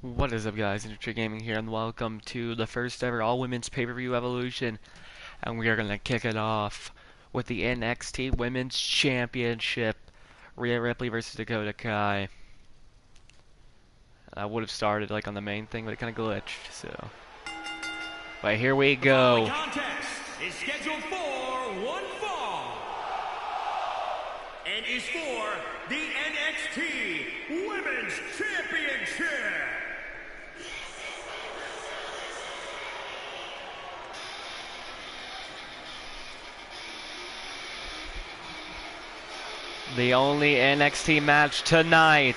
What is up, guys? Andrewtrey Gaming here, and welcome to the first ever all-women's pay-per-view Evolution. And we are going to kick it off with the NXT Women's Championship. Rhea Ripley versus Dakota Kai. I would have started like on the main thing, but it kind of glitched, so. But here we go. The contest is scheduled for one fall and is for the NXT Women's Championship. The only NXT match tonight.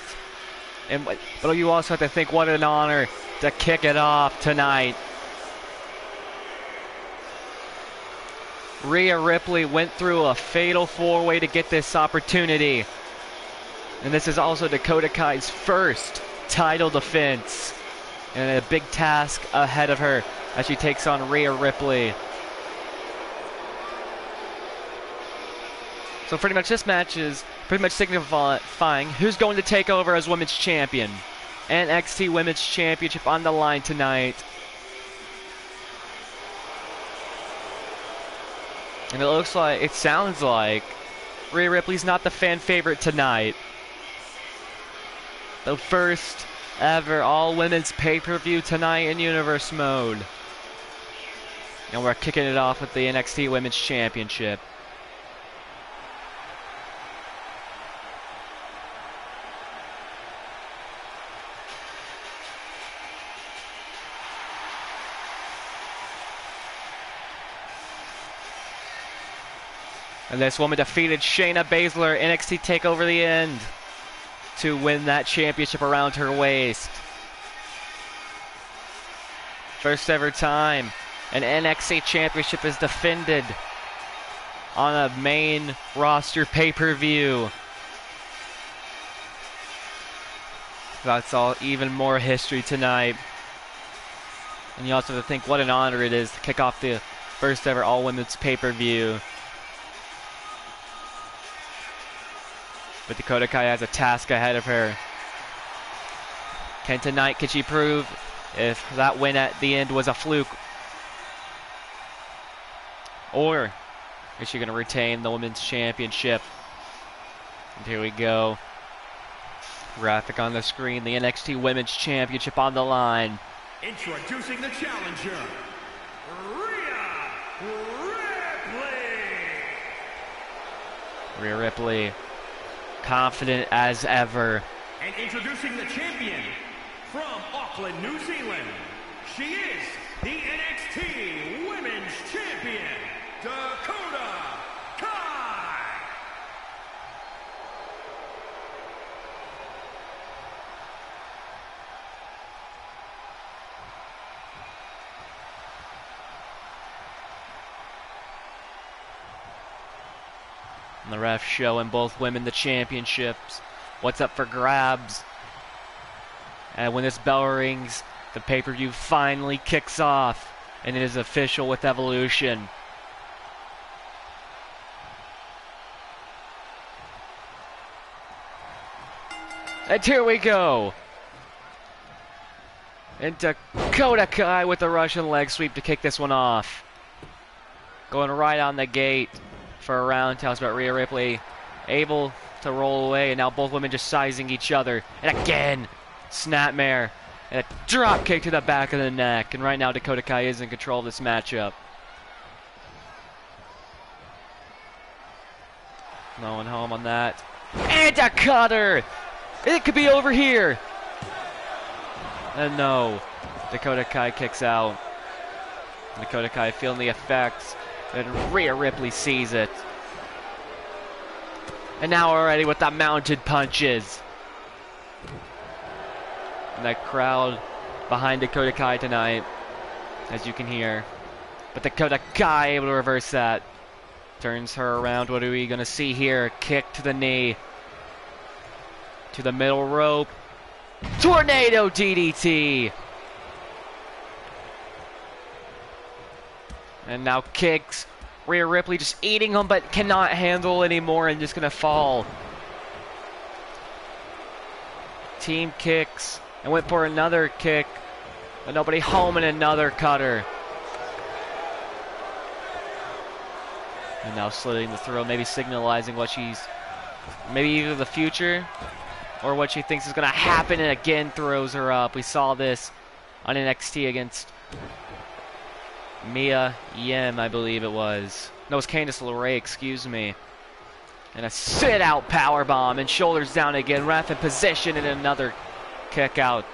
But you also have to think what an honor to kick it off tonight. Rhea Ripley went through a fatal four-way to get this opportunity. And this is also Dakota Kai's first title defense. And a big task ahead of her as she takes on Rhea Ripley. So pretty much this match is pretty much signifying who's going to take over as Women's Champion. NXT Women's Championship on the line tonight. And it sounds like Rhea Ripley's not the fan favorite tonight. The first ever all-women's pay-per-view tonight in Universe mode. And we're kicking it off with the NXT Women's Championship. And this woman defeated Shayna Baszler, NXT TakeOver the End, to win that championship around her waist. First ever time an NXT championship is defended on a main roster pay-per-view. That's all even more history tonight. And you also have to think what an honor it is to kick off the first ever all-women's pay-per-view. But Dakota Kai has a task ahead of her. Can she prove if that win at the end was a fluke? Or is she going to retain the Women's Championship? And here we go. Graphic on the screen. The NXT Women's Championship on the line. Introducing the challenger, Rhea Ripley. Rhea Ripley, confident as ever. And introducing the champion from Auckland, New Zealand, she is the NXT Women's Champion, Dakota Kai. And the ref showing both women the championships. What's up for grabs? And when this bell rings, the pay-per-view finally kicks off. And it is official with Evolution. And here we go. And Dakota Kai with the Russian leg sweep to kick this one off. Going right on the gate for a roundhouse, but Rhea Ripley able to roll away, and now both women just sizing each other. And again, snapmare, and a drop kick to the back of the neck. And right now Dakota Kai is in control of this matchup. No one home on that. And a cutter! It could be over here. And no, Dakota Kai kicks out. Dakota Kai feeling the effects. And Rhea Ripley sees it. And now already with the mounted punches. And that crowd behind Dakota Kai tonight, as you can hear. But Dakota Kai able to reverse that. Turns her around. What are we going to see here? Kick to the knee. To the middle rope. Tornado DDT. And now kicks. Rhea Ripley just eating them, but cannot handle anymore and just going to fall. Team kicks and went for another kick, but nobody home, and another cutter. And now slitting the throat, maybe signalizing what she's, maybe either the future or what she thinks is going to happen, and again throws her up. We saw this on NXT against Mia Yim, I believe it was. No, it was Candice LeRae, excuse me. And a sit-out powerbomb, and shoulders down again. Ref in position, and another kick out.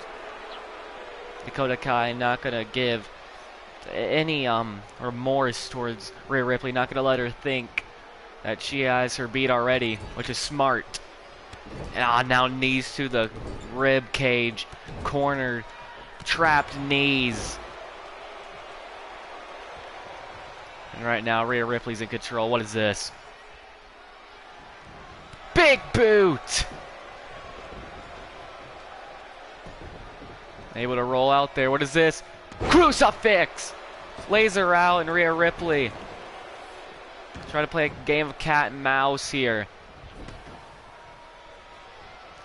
Dakota Kai not going to give any remorse towards Rhea Ripley. Not going to let her think that she has her beat already, which is smart. And now knees to the rib cage, cornered, trapped knees. And right now Rhea Ripley's in control. What is this? Big boot! Able to roll out there. What is this? Crucifix! Laser out, and Rhea Ripley try to play a game of cat and mouse here.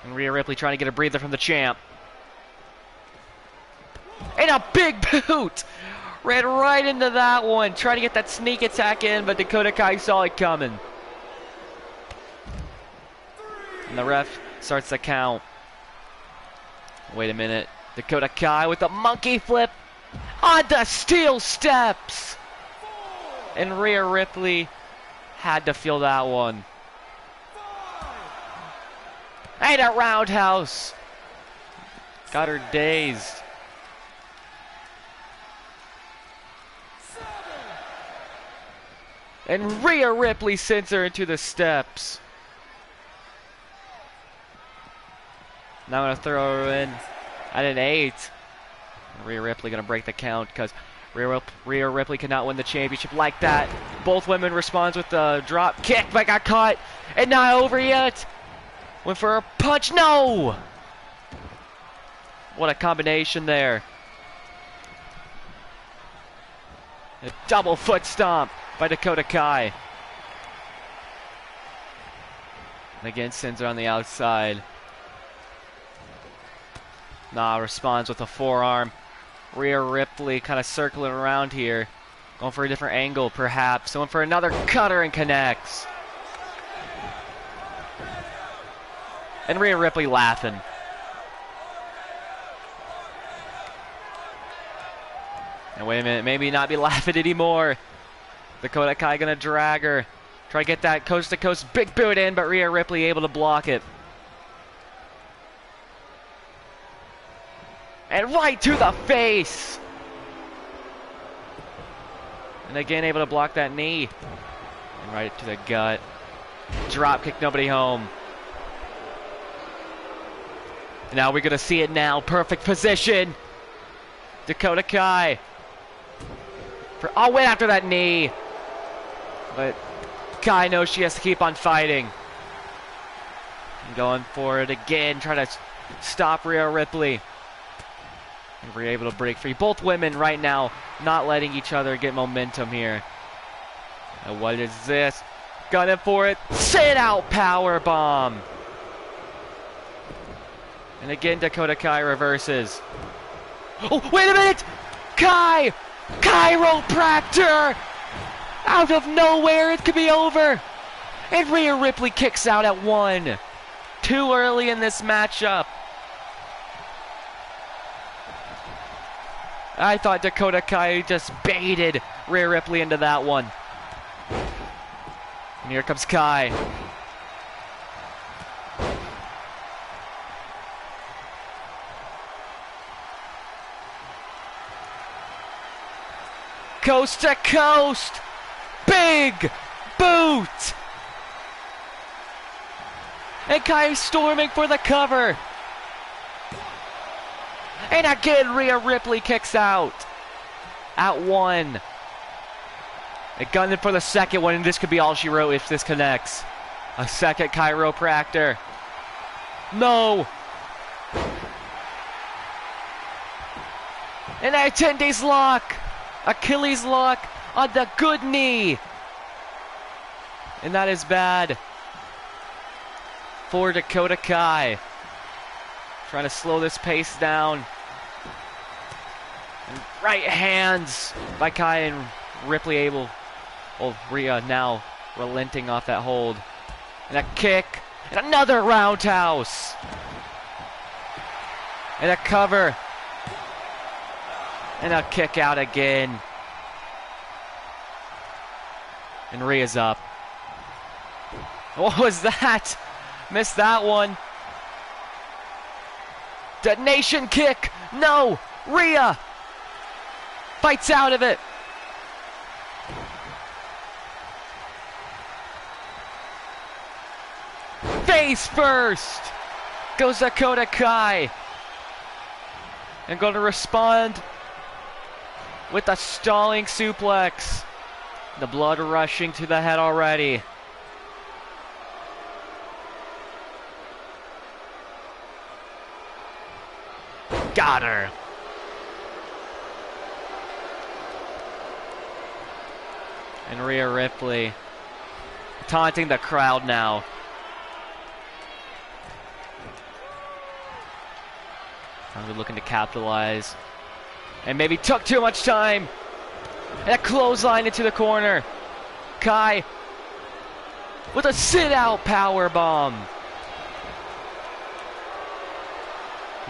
And Rhea Ripley trying to get a breather from the champ. And a big boot! Ran right into that one. Trying to get that sneak attack in, but Dakota Kai saw it coming. And the ref starts the count. Wait a minute. Dakota Kai with the monkey flip on the steel steps. And Rhea Ripley had to feel that one. And a roundhouse. Got her dazed. And Rhea Ripley sends her into the steps. Now I'm going to throw her in at an 8. Rhea Ripley going to break the count because Rhea Ripley cannot win the championship like that. Both women responds with the drop kick, but got caught. And not over yet. Went for a punch. No! What a combination there. A double foot stomp by Dakota Kai. And again sends her on the outside. Nah, responds with a forearm. Rhea Ripley kind of circling around here. Going for a different angle, perhaps. Going for another cutter and connects. And Rhea Ripley laughing. And wait a minute, maybe not be laughing anymore. Dakota Kai gonna drag her. Try to get that coast to coast big boot in, but Rhea Ripley able to block it. And right to the face. And again able to block that knee. And right to the gut. Drop kick, nobody home. And now we're going to see it now. Perfect position. Dakota Kai. Went after that knee. But Kai knows she has to keep on fighting. And going for it again. Trying to stop Rhea Ripley. And we're able to break free. Both women right now not letting each other get momentum here. And what is this? Gunning for it. Sit out power bomb. And again Dakota Kai reverses. Oh, wait a minute! Kai! Chiropractor! Out of nowhere, it could be over. And Rhea Ripley kicks out at 1. Too early in this matchup. I thought Dakota Kai just baited Rhea Ripley into that one. And here comes Kai. Coast to coast. Big boot. And Kai storming for the cover. And again, Rhea Ripley kicks out at 1. And gunning for the second one, and this could be all she wrote if this connects. A second chiropractor. No. And a 10 days lock. Achilles lock on the good knee. And that is bad for Dakota Kai. Trying to slow this pace down. And right hands by Kai, and Ripley able... Oh, Rhea now relenting off that hold. And a kick. And another roundhouse. And a cover. And a kick out again. And Rhea's up. What was that? Missed that one. Detonation kick. No. Rhea fights out of it. Face first goes Dakota Kai. And going to respond with a stalling suplex. The blood rushing to the head already. Got her. And Rhea Ripley taunting the crowd now. We're looking to capitalize. And maybe took too much time. And a clothesline into the corner. Kai with a sit-out power bomb.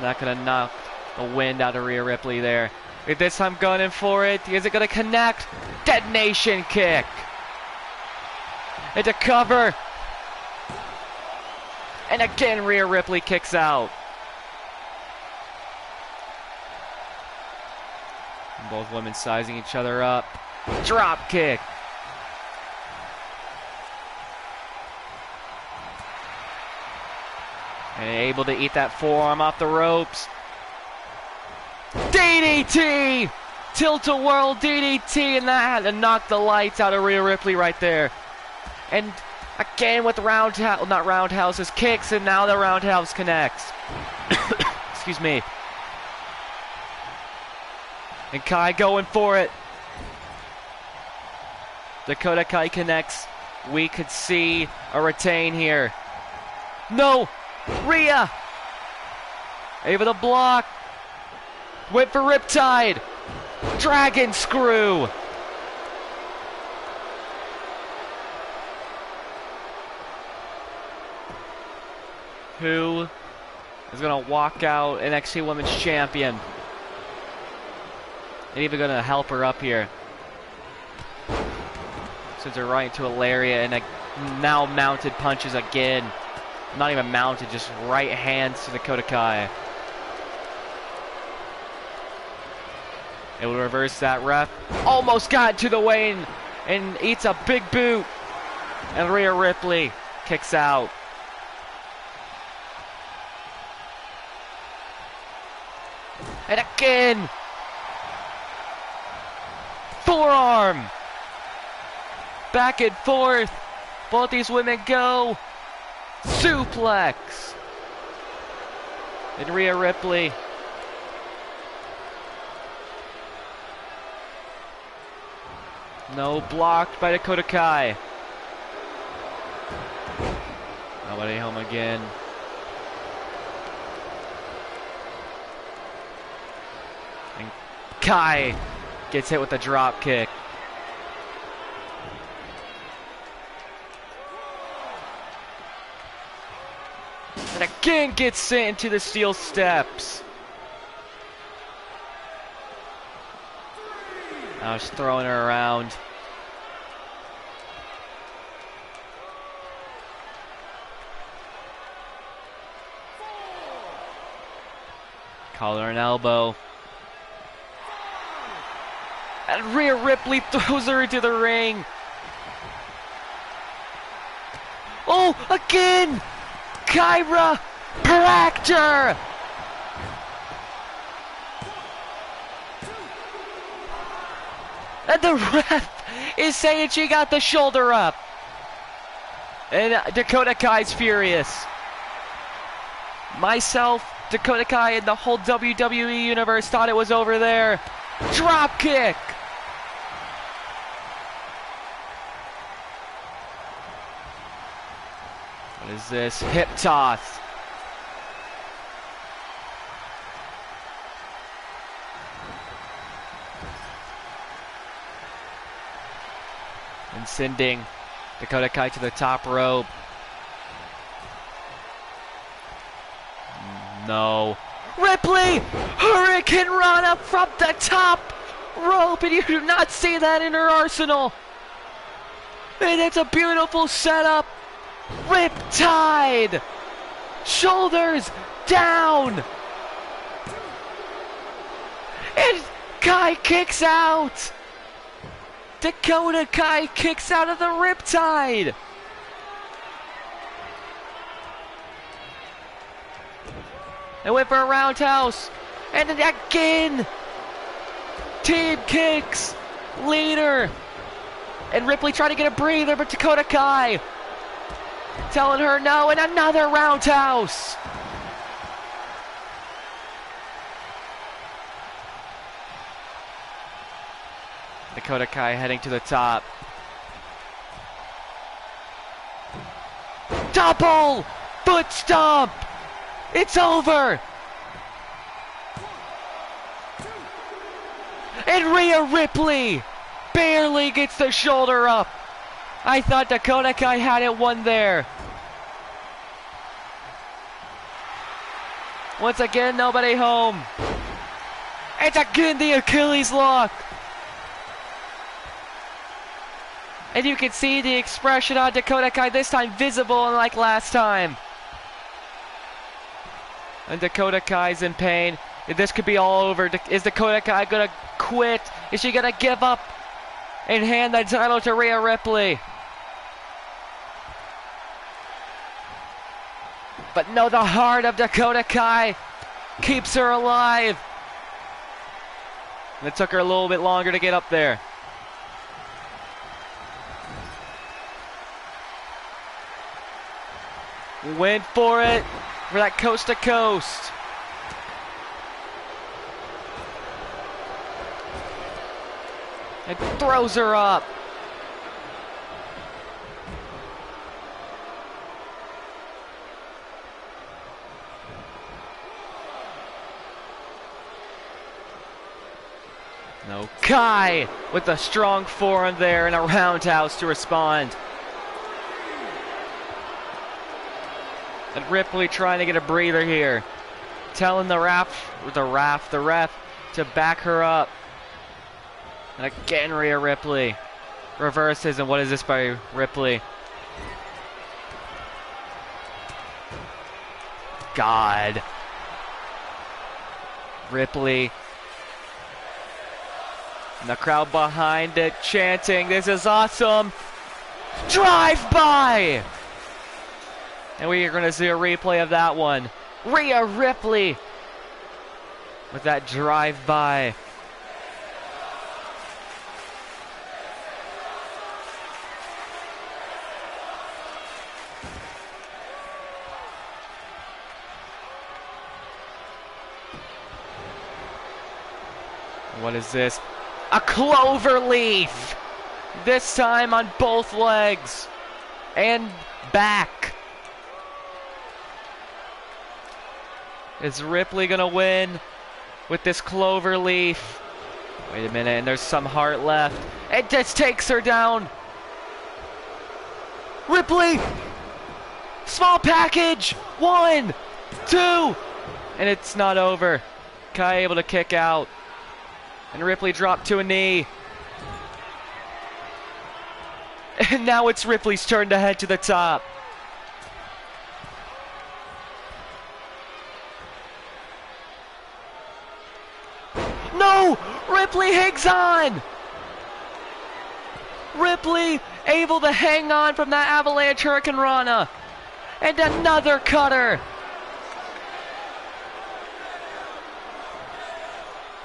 Not gonna knock the wind out of Rhea Ripley there. This time gunning for it. Is it gonna connect? Detonation kick. Into cover. And again Rhea Ripley kicks out. Both women sizing each other up. Drop kick. And able to eat that forearm off the ropes. DDT! Tilt-a-whirl DDT, and that had to knock the lights out of Rhea Ripley right there. And again with roundhouse, not roundhouses, kicks, and now the roundhouse connects. Excuse me. And Kai going for it. Dakota Kai connects. We could see a retain here. No! Rhea! Able to block. Went for Riptide. Dragon Screw. Who is going to walk out NXT Women's Champion? And even going to help her up here. Sends her right into a lariat, and now mounted punches again. Not even mounted, just right hands to Dakota Kai. It will reverse that ref. Almost got to the way and eats a big boot. And Rhea Ripley kicks out. And again. Forearm. Back and forth. Both these women go. Suplex. And Rhea Ripley. No, blocked by Dakota Kai. Nobody home again. And Kai gets hit with a drop kick. And again gets sent into the steel steps. Now she's throwing her around. Collar and elbow. And Rhea Ripley throws her into the ring. Oh, again! Kyra Practor! And the ref is saying she got the shoulder up. And Dakota Kai's furious. Myself, Dakota Kai, and the whole WWE universe thought it was over there. Drop kick. What is this? Hip toss. and sending Dakota Kai to the top rope. No. Ripley! Hurricane Rana from the top rope, and you do not see that in her arsenal. And it's a beautiful setup. Riptide! Shoulders down! And Kai kicks out! Dakota Kai kicks out of the Riptide! They went for a roundhouse, and then again! Team kicks! Leader! And Ripley trying to get a breather, but Dakota Kai telling her no, and another roundhouse! Dakota Kai heading to the top. Double foot stomp! It's over! And Rhea Ripley barely gets the shoulder up. I thought Dakota Kai had it won there. Once again, nobody home. It's again the Achilles lock. And you can see the expression on Dakota Kai, this time visible unlike last time. And Dakota Kai's in pain. This could be all over. Is Dakota Kai gonna quit? Is she gonna give up and hand the title to Rhea Ripley? But no, the heart of Dakota Kai keeps her alive. And it took her a little bit longer to get up there. Went for it, for that coast to coast. And throws her up. No, Kai with a strong forearm there and a roundhouse to respond. And Ripley trying to get a breather here. Telling the ref to back her up. And again, Rhea Ripley reverses, and what is this by Ripley? God. Ripley. And the crowd behind it chanting, "This is awesome." Drive by! And we are going to see a replay of that one. Rhea Ripley with that drive-by. What is this? A clover leaf! This time on both legs and back. Is Ripley gonna win with this clover leaf? Wait a minute, and there's some heart left. It just takes her down. Ripley! Small package! 1, 2, and it's not over. Kai able to kick out. And Ripley dropped to a knee. And now it's Ripley's turn to head to the top. No! Ripley hangs on! Ripley able to hang on from that avalanche Hurricane Rana. And another cutter.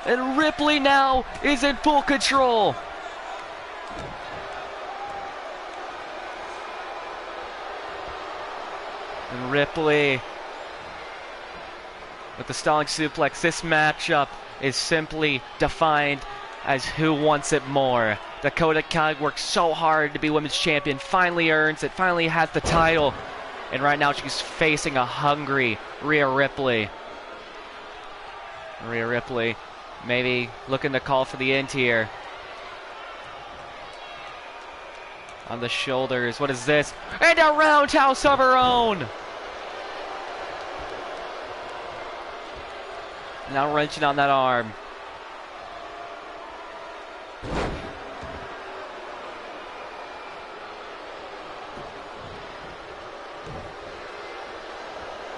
And Ripley now is in full control. And Ripley with the stalling suplex. This matchup is simply defined as who wants it more. Dakota Kai worked so hard to be women's champion, finally earns it, finally has the title. And right now she's facing a hungry Rhea Ripley. Rhea Ripley maybe looking to call for the end here. On the shoulders. What is this? And a roundhouse of her own! Now wrenching on that arm.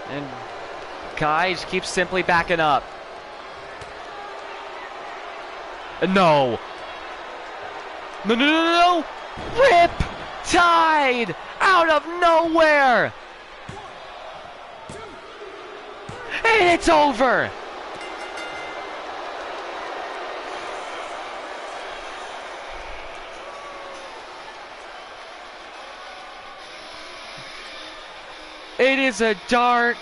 And Kai just keeps simply backing up. No. No, no, no, no, no. Rip Tide out of nowhere. And it's over. It is a dark,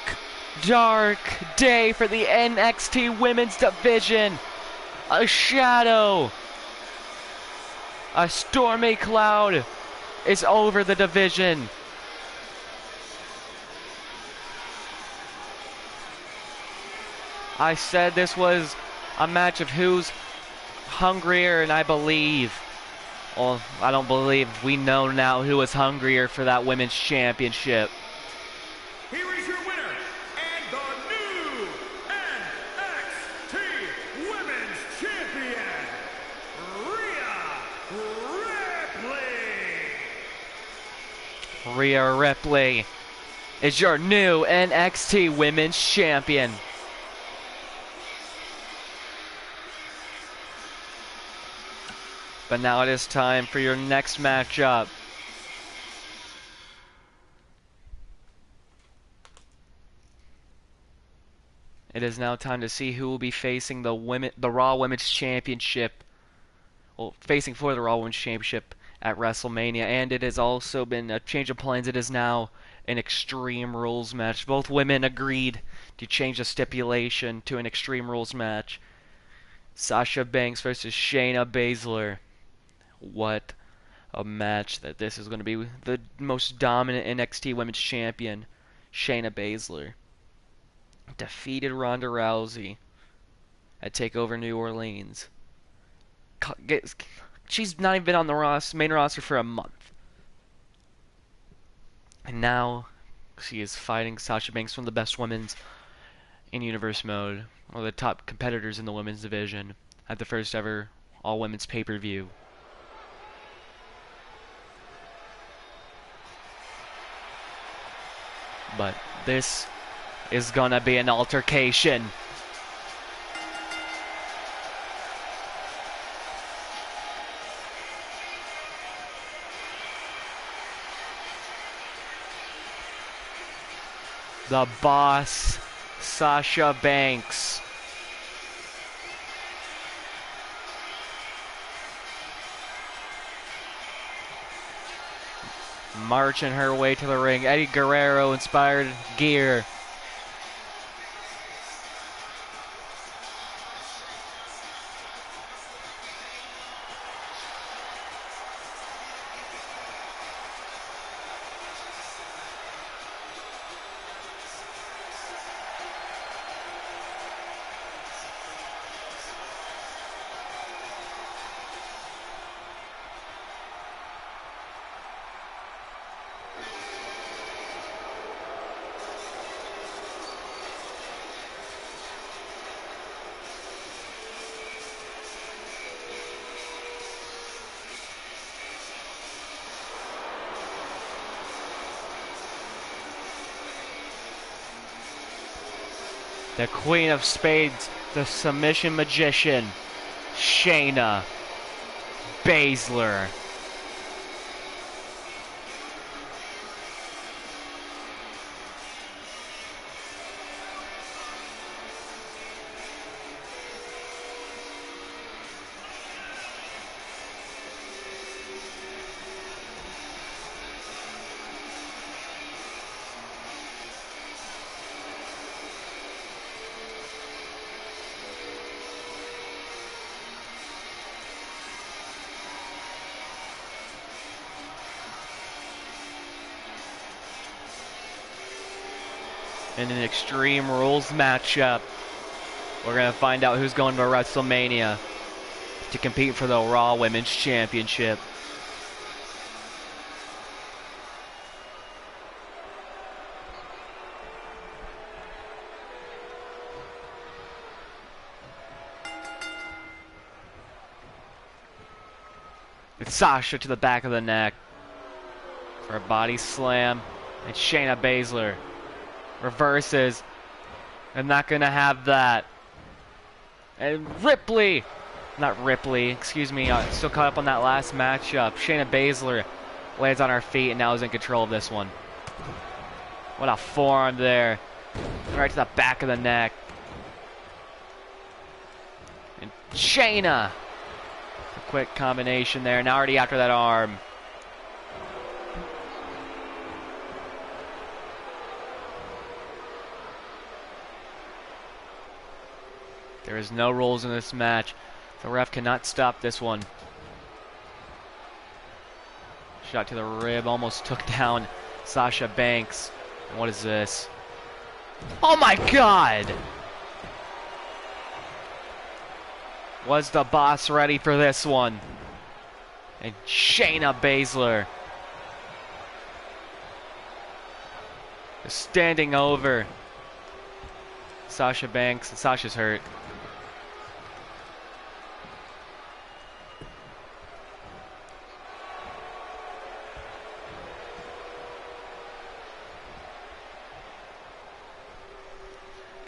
dark day for the NXT Women's Division. A shadow, a stormy cloud is over the division. I said this was a match of who's hungrier, and I believe, well, I don't believe, we know now who is hungrier for that women's championship. Here is your winner, and the new NXT Women's Champion, Rhea Ripley. Rhea Ripley is your new NXT Women's Champion. But now it is time for your next matchup. It is now time to see who will be facing the Raw Women's Championship. Well, facing for the Raw Women's Championship at WrestleMania. And it has also been a change of plans. It is now an Extreme Rules match. Both women agreed to change the stipulation to an Extreme Rules match. Sasha Banks versus Shayna Baszler. What a match that this is going to be. The most dominant NXT Women's Champion, Shayna Baszler, defeated Ronda Rousey at TakeOver New Orleans. She's not even been on the main roster for a month. And now she is fighting Sasha Banks, one of the best women's in Universe Mode, one of the top competitors in the women's division, at the first ever all-women's pay-per-view. But this is gonna be an altercation. The boss, Sasha Banks. Marching her way to the ring. Eddie Guerrero inspired gear. The Queen of Spades, the Submission Magician, Shayna Baszler. In an Extreme Rules matchup, we're going to find out who's going to WrestleMania to compete for the Raw Women's Championship. It's Sasha to the back of the neck for a body slam. And Shayna Baszler reverses. I'm not going to have that. And Ripley, not Ripley, excuse me, still caught up on that last matchup. Shayna Baszler lands on her feet and now is in control of this one. What a forearm there. Right to the back of the neck. And Shayna. A quick combination there. Now already after that arm. There is no rules in this match. The ref cannot stop this one. Shot to the rib. Almost took down Sasha Banks. And what is this? Oh my God! Was the boss ready for this one? And Shayna Baszler is standing over Sasha Banks. And Sasha's hurt.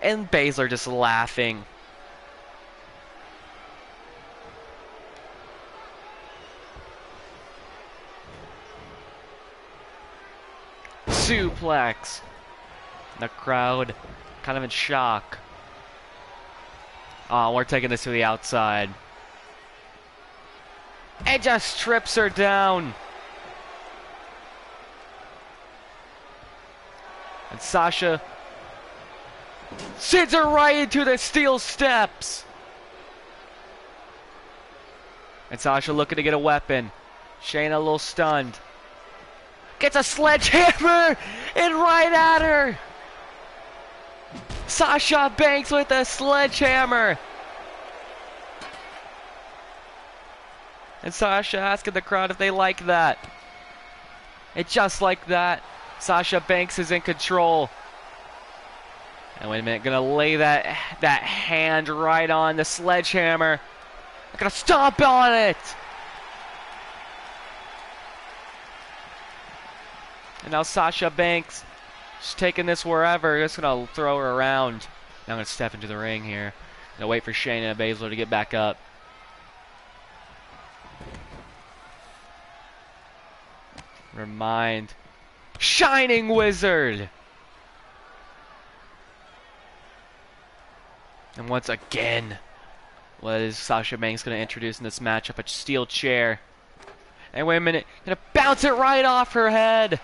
And Baszler just laughing. Suplex. The crowd kind of in shock. Oh, we're taking this to the outside. It just strips her down. And Sasha sends her right into the steel steps. And Sasha looking to get a weapon. Shayna a little stunned. Gets a sledgehammer and right at her. Sasha Banks with a sledgehammer. And Sasha asking the crowd if they like that. And just like that, Sasha Banks is in control. And wait a minute, gonna lay that hand right on the sledgehammer. I'm gonna stomp on it. And now Sasha Banks, she's taking this wherever. Just gonna throw her around. Now I'm gonna step into the ring here. Gonna wait for Shayna Baszler to get back up. Remind. Shining Wizard! And once again, what is Sasha Banks going to introduce in this matchup? A steel chair. And wait a minute, going to bounce it right off her head.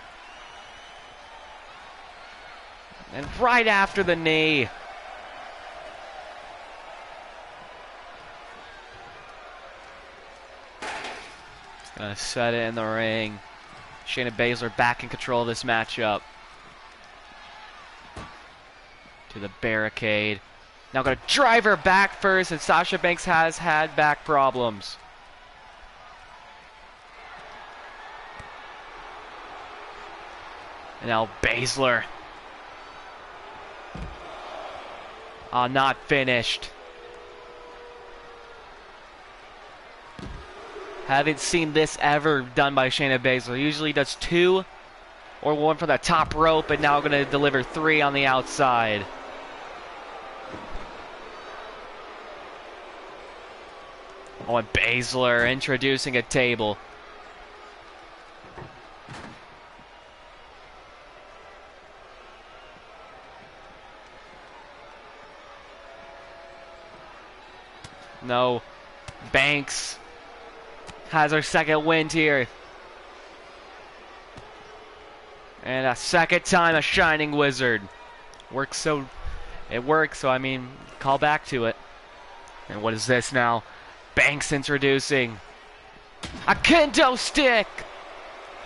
And right after the knee. Going to set it in the ring. Shayna Baszler back in control of this matchup. To the barricade. Now going to drive her back first, and Sasha Banks has had back problems. And now Baszler. Oh, not finished. Haven't seen this ever done by Shayna Baszler. Usually does 2 or 1 from the top rope, and now going to deliver 3 on the outside. Oh, and Baszler introducing a table. No. Banks has her second win here. And a second time a Shining Wizard. It works, so I mean, call back to it. And what is this now? Banks introducing a kendo stick.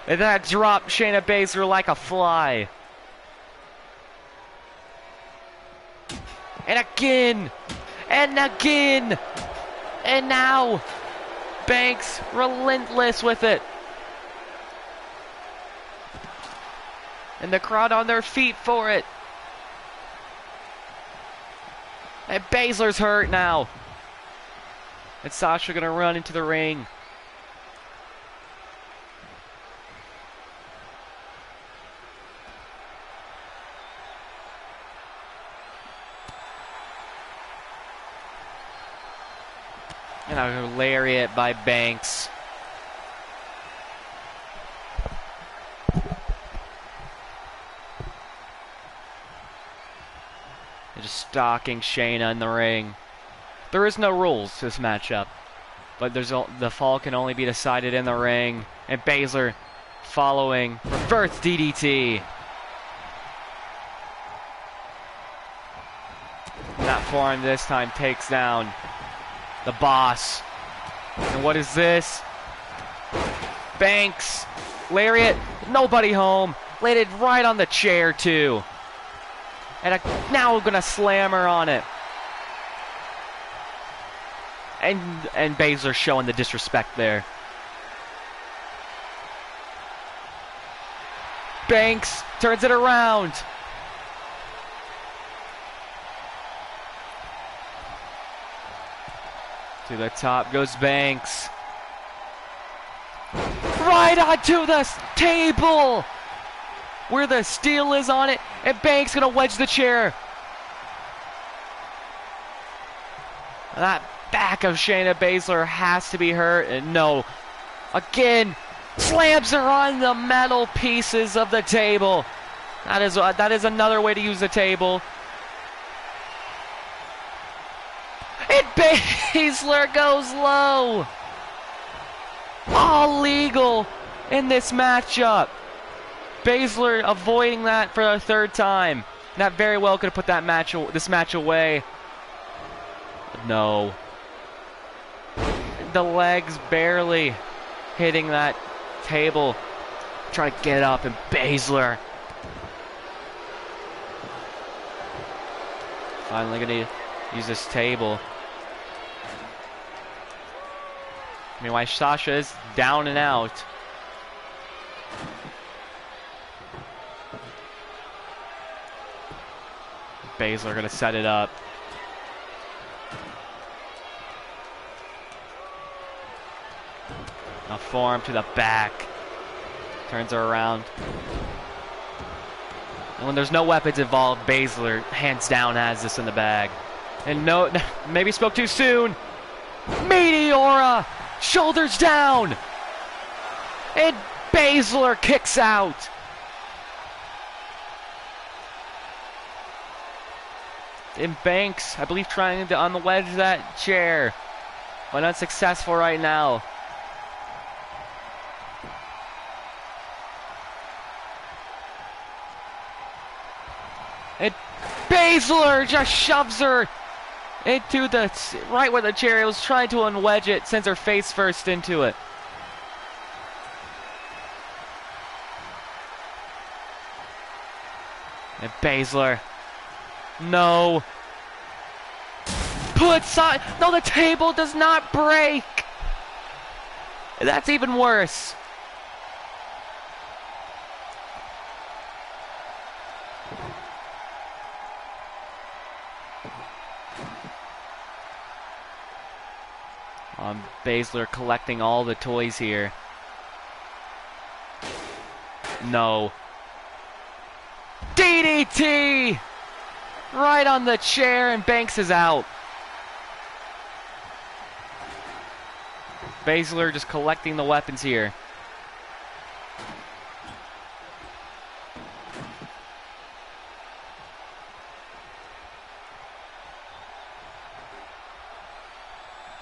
And that dropped Shayna Baszler like a fly. And again. And again. And now Banks relentless with it. And the crowd on their feet for it. And Baszler's hurt now. And Sasha gonna run into the ring. And a lariat by Banks. They're just stalking Shayna in the ring. There is no rules to this matchup, but the fall can only be decided in the ring. And Baszler following reverse DDT. That forearm this time takes down the boss. And what is this? Banks, lariat, nobody home. Laid it right on the chair too. And now we're gonna slam her on it. And Baszler showing the disrespect there. Banks turns it around. To the top goes Banks. Right onto the table where the steel is on it, and Banks gonna wedge the chair. That back of Shayna Baszler has to be hurt, and no. Again, slams her on the metal pieces of the table. That is another way to use the table. And Baszler goes low. All legal in this matchup. Baszler avoiding that for a third time. That very well could have put this match away. But no. The legs barely hitting that table. Trying to get up, and Baszler finally gonna use this table. Meanwhile, Sasha is down and out. Baszler gonna set it up. A forearm to the back. Turns her around. And when there's no weapons involved, Baszler hands down has this in the bag. And no, maybe spoke too soon. Meteora! Shoulders down! And Baszler kicks out. And Banks, I believe, trying to unwedge that chair, but unsuccessful right now. And Baszler just shoves her into the right where the chair was, trying to unwedge it, sends her face first into it. And Baszler, no. Puts on, no, the table does not break. That's even worse. Baszler collecting all the toys here. No. DDT! Right on the chair, and Banks is out. Baszler just collecting the weapons here.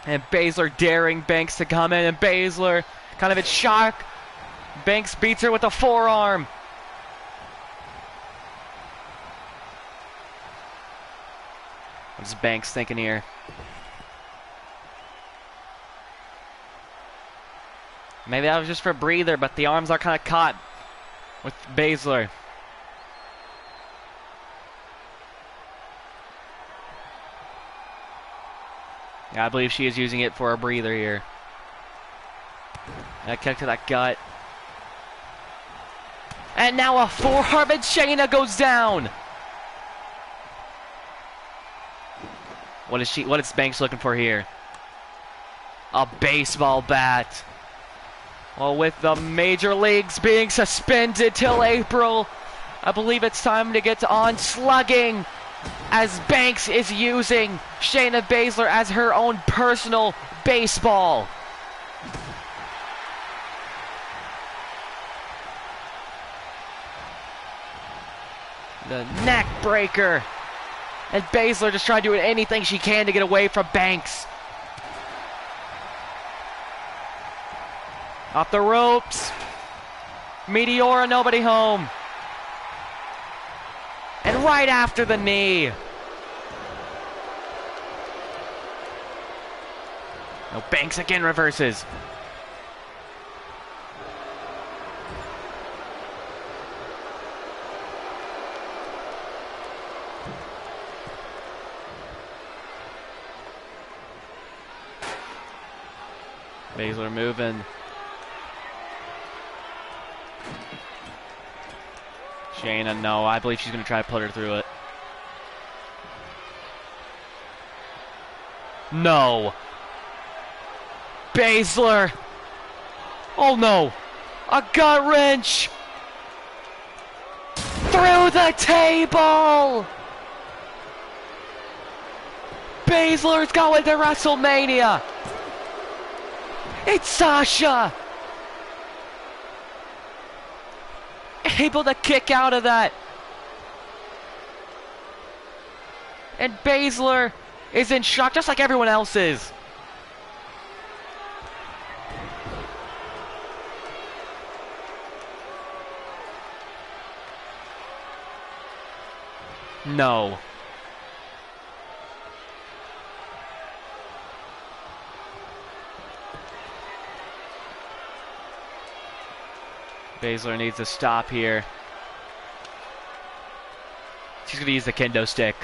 And Baszler daring Banks to come in, and Baszler kind of in shock. Banks beats her with a forearm. What's Banks thinking here? Maybe that was just for a breather, but the arms are kind of caught with Baszler. Yeah, I believe she is using it for a breather here. And a kick to that gut. And now a forearm, and Shayna goes down. What is Banks looking for here? A baseball bat. Well, with the major leagues being suspended till April, I believe it's time to get on slugging as Banks is using Shayna Baszler as her own personal baseball. The neck breaker. And Baszler just trying to do anything she can to get away from Banks. Off the ropes. Meteora, nobody home. And right after the knee. No, Banks again reverses. Baszler moving. Shayna, no, I believe she's going to try to put her through it. No. Baszler. Oh no. A gut wrench. Through the table. Baszler's going to WrestleMania. It's Sasha. Able to kick out of that. And Baszler is in shock, just like everyone else is. No. Baszler needs to stop here. She's going to use the kendo stick.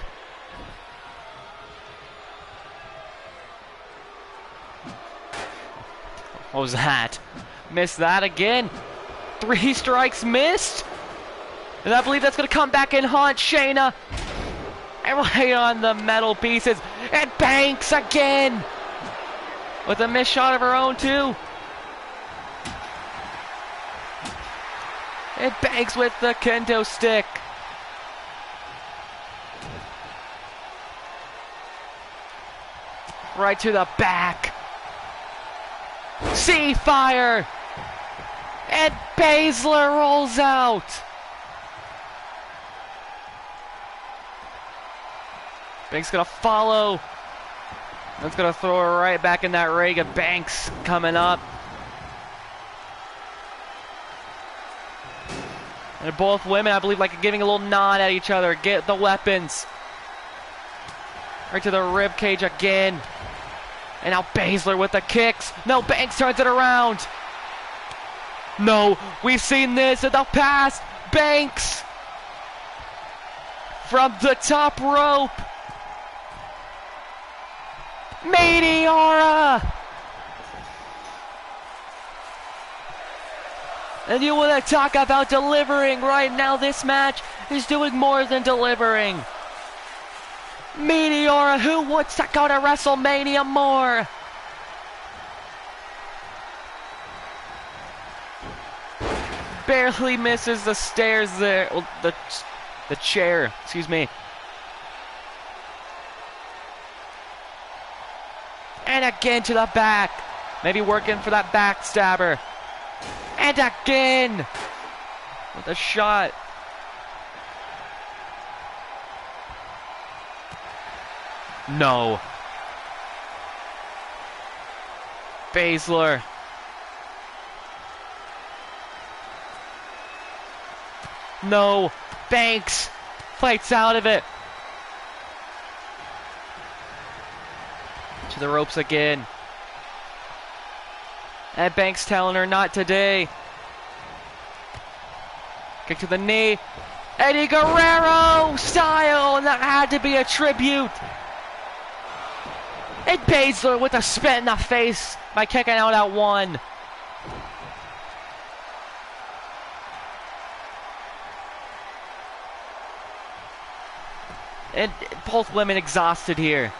What was that? Missed that again. 3 strikes missed. And I believe that's going to come back and haunt Shayna. And right on the metal pieces. And Banks again. With a missed shot of her own too. And Banks with the kendo stick. Right to the back. Sea Fire. And Baszler rolls out. Banks gonna follow. That's gonna throw her right back in that ring. And Banks coming up. And both women, I believe, like giving a little nod at each other. Get the weapons. Right to the rib cage again. And now Baszler with the kicks. No, Banks turns it around. No, we've seen this in the past. Banks from the top rope. Meteora. And you want to talk about delivering right now, this match is doing more than delivering. Meteora, who wants to go to WrestleMania more? Barely misses the stairs there, well, the chair, excuse me. And again to the back, maybe working for that backstabber. And again with a shot. No. Baszler. No. Banks fights out of it. To the ropes again. And Banks telling her not today. Kick to the knee. Eddie Guerrero style, and that had to be a tribute. And Baszler with a spit in the face by kicking out at 1. And both women exhausted here.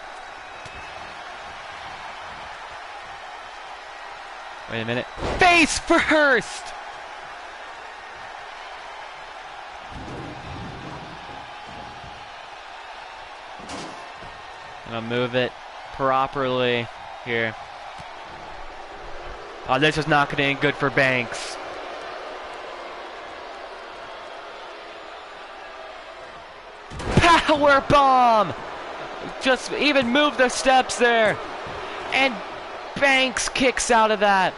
Wait a minute. Face first! Gonna move it properly here. Oh, this is not gonna end good for Banks. Power bomb! Just even move the steps there. And Banks kicks out of that.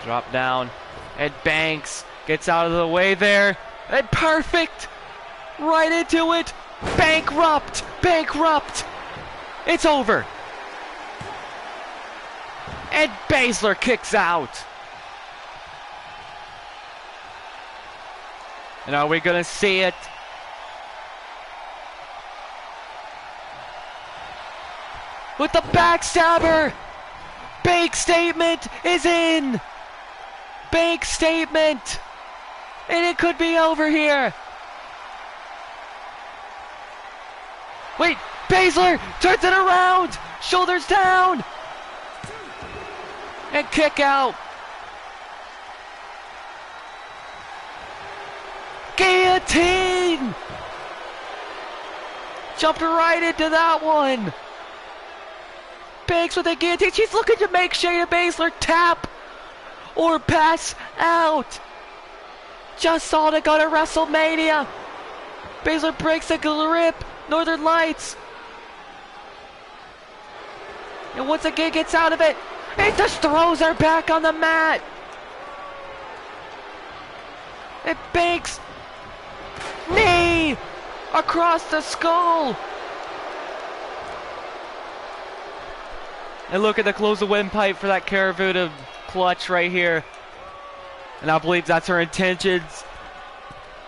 Drop down. And Banks gets out of the way there. And perfect! Right into it. Bankrupt! Bankrupt! It's over. And Baszler kicks out. And are we gonna see it? With the backstabber! Bank statement is in! Bank statement! And it could be over here. Wait, Baszler turns it around! Shoulders down! And kick out. Guillotine! Jumped right into that one. Banks with a guillotine. She's looking to make Shayna Baszler tap or pass out. Just saw it go to WrestleMania. Baszler breaks the grip. Northern Lights. And once again gets out of it. It just throws her back on the mat. And Banks. Knee across the skull. And look at the close the windpipe for that Karavuda clutch right here. And I believe that's her intentions.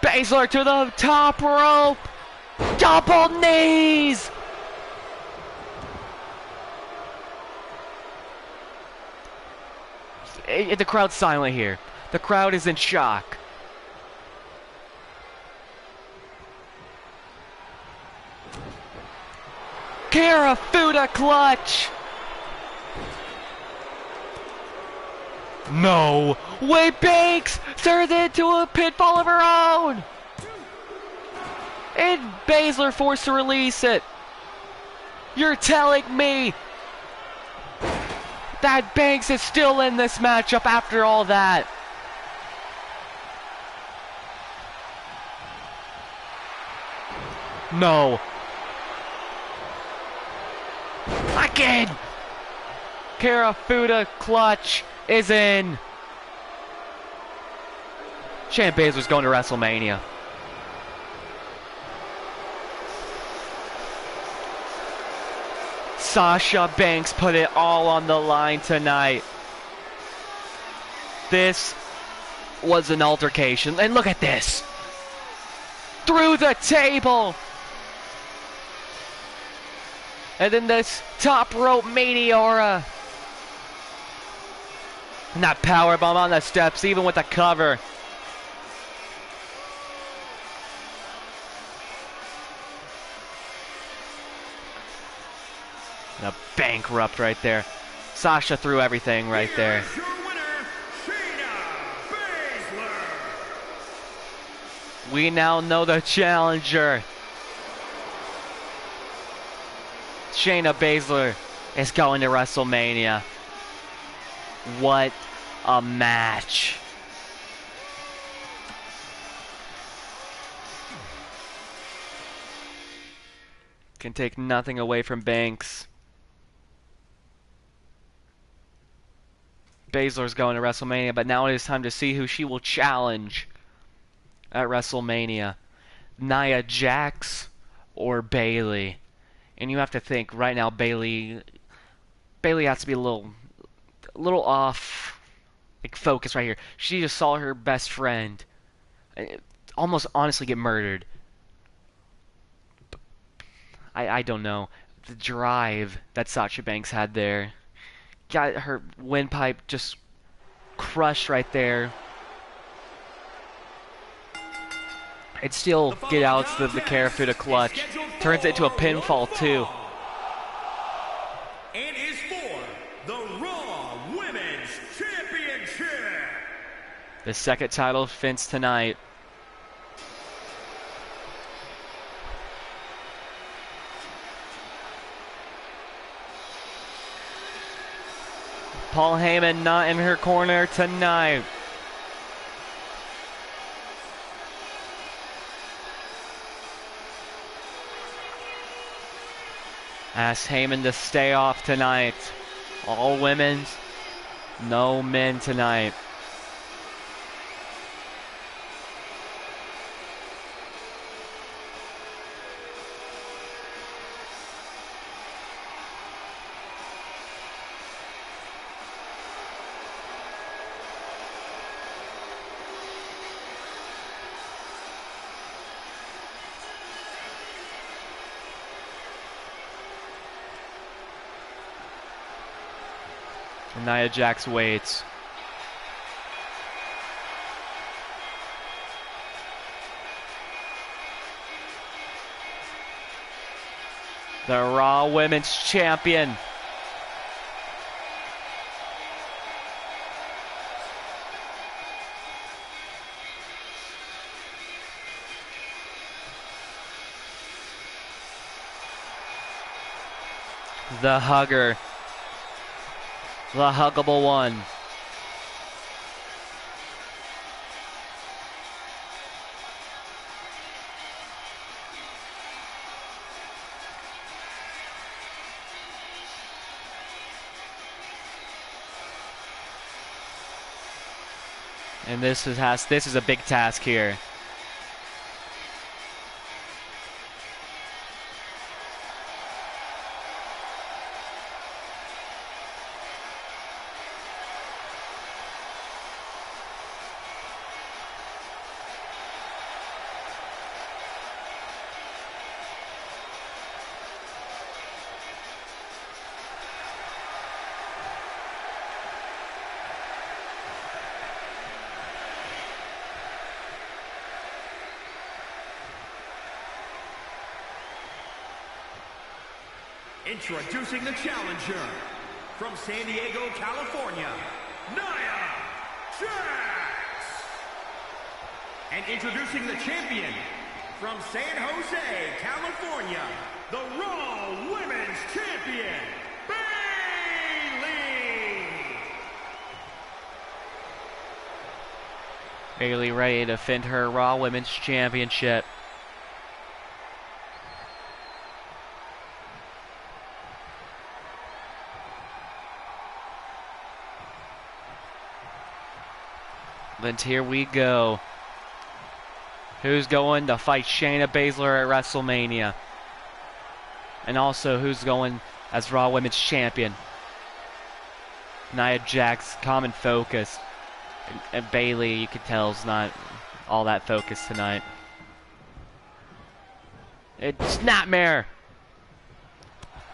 Baszler to the top rope. Double knees. The crowd's silent here. The crowd is in shock. Karavuda clutch. No way. Banks turns into a pinfall of her own. And Baszler forced to release it. You're telling me that Banks is still in this matchup after all that? No. Again. Karavuda clutch is in. Shayna Baszler's going to WrestleMania. Sasha Banks put it all on the line tonight. This was an altercation. And look at this. Through the table. And then this top rope Meteora. And that powerbomb on the steps, even with the cover. And a bankrupt right there. Sasha threw everything right there. Here's your winner, Shayna Baszler. We now know the challenger. Shayna Baszler is going to WrestleMania. What a match. Can take nothing away from Banks. Baszler's going to WrestleMania, but now it is time to see who she will challenge at WrestleMania. Nia Jax or Bayley? And you have to think right now Bayley has to be a little off like focus right here. She just saw her best friend almost honestly get murdered. I don't know. The drive that Sasha Banks had there. Got her windpipe just crushed right there. It still get out the Karavuda clutch. Turns it into a pinfall too. And is for Raw Women's Championship. The second title defense tonight. Paul Heyman not in her corner tonight. Ask Heyman to stay off tonight. All women's, no men tonight. Nia Jax waits. The Raw Women's Champion. The hugger. The huggable one. And this is a big task here. Introducing the challenger from San Diego, California, Nia Jax. And introducing the champion from San Jose, California, the Raw Women's Champion, Bayley. Bayley ready to defend her Raw Women's Championship. And here we go. Who's going to fight Shayna Baszler at WrestleMania? And also, who's going as Raw Women's Champion? Nia Jax, common focus. And Bayley, you can tell, is not all that focused tonight. It's Nightmare.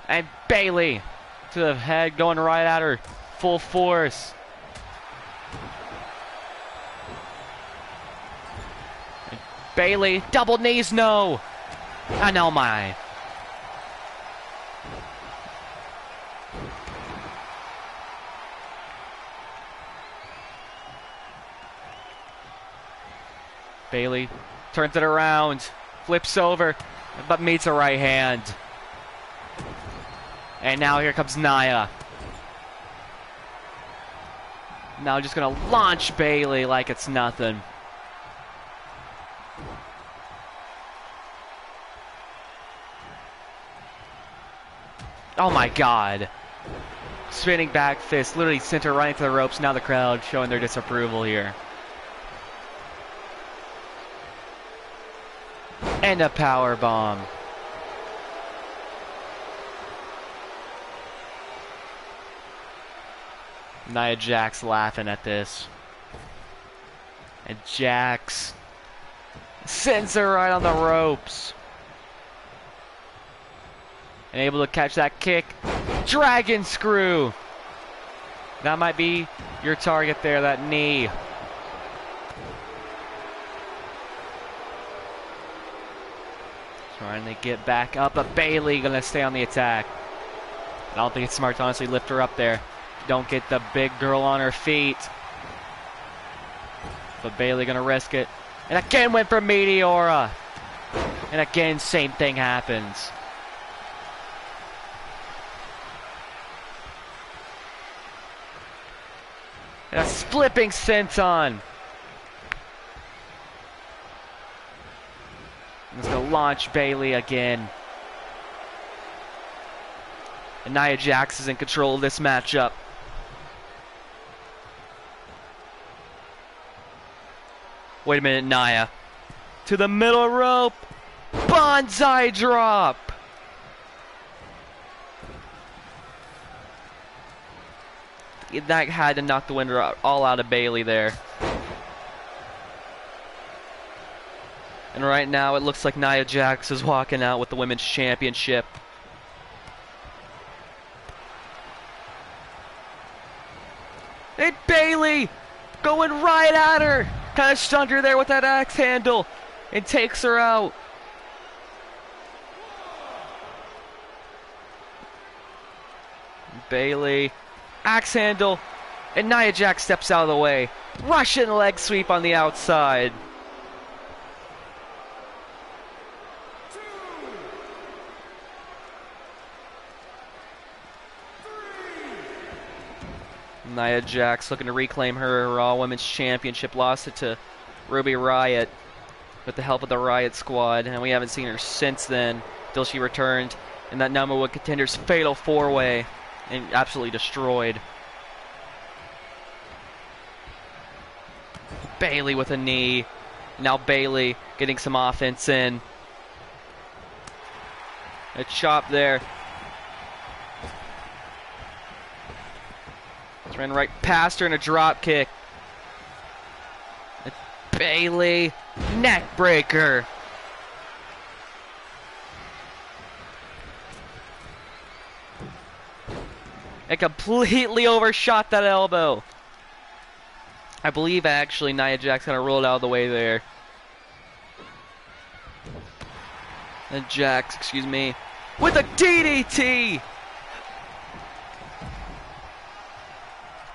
And Bayley to the head, going right at her, full force. Bayley, double knees, no. I know my. Bayley turns it around, flips over, but meets a right hand. And now here comes Nia. Now just gonna launch Bayley like it's nothing. Oh my god. Spinning back fist literally sent her right into the ropes. Now the crowd showing their disapproval here. And a power bomb. Nia Jax laughing at this. And Jax sends her right on the ropes. And able to catch that kick. Dragon screw. That might be your target there, that knee. Trying to get back up, but Bayley gonna stay on the attack. I don't think it's smart to honestly lift her up there. Don't get the big girl on her feet. But Bayley gonna risk it. And again went for Meteora. And again, same thing happens. And a flipping senton. It's gonna launch Bayley again. And Nia Jax is in control of this matchup. Wait a minute, Nia. To the middle rope. Bonsai drop. That had to knock the wind all out of Bayley there. And right now it looks like Nia Jax is walking out with the Women's Championship. And Bayley going right at her. Kind of stunned her there with that axe handle. And takes her out. Bayley. Axe handle. And Nia Jax steps out of the way. Russian leg sweep on the outside. Nia Jax looking to reclaim her Raw Women's Championship. Lost it to Ruby Riott with the help of the Riott Squad. And we haven't seen her since then, till she returned in that number one contenders fatal 4-way and absolutely destroyed. Bayley with a knee. Now Bayley getting some offense in. A chop there. Ran right past her in a drop kick. Bayley neck breaker. It completely overshot that elbow. I believe actually Nia Jax kind of rolled out of the way there. And Jax, excuse me, with a DDT.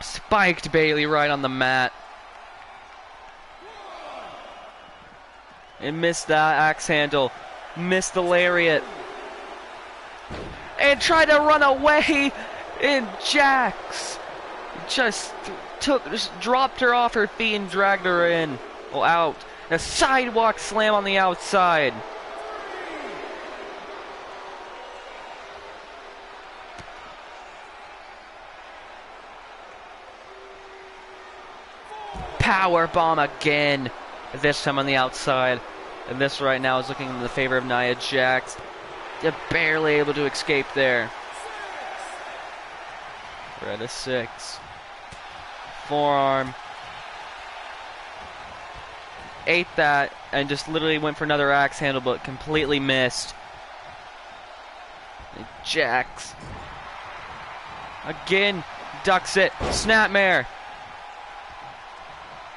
Spiked Bayley right on the mat. And missed that axe handle. Missed the lariat. And tried to run away. And Jax just dropped her off her feet and dragged her in. Oh, out. A sidewalk slam on the outside. Power bomb again. This time on the outside. And this right now is looking in the favor of Nia Jax. They're barely able to escape there. We're at a 6. Forearm. Ate that and just literally went for another axe handle, but completely missed. And Jax. Again, ducks it. Snapmare.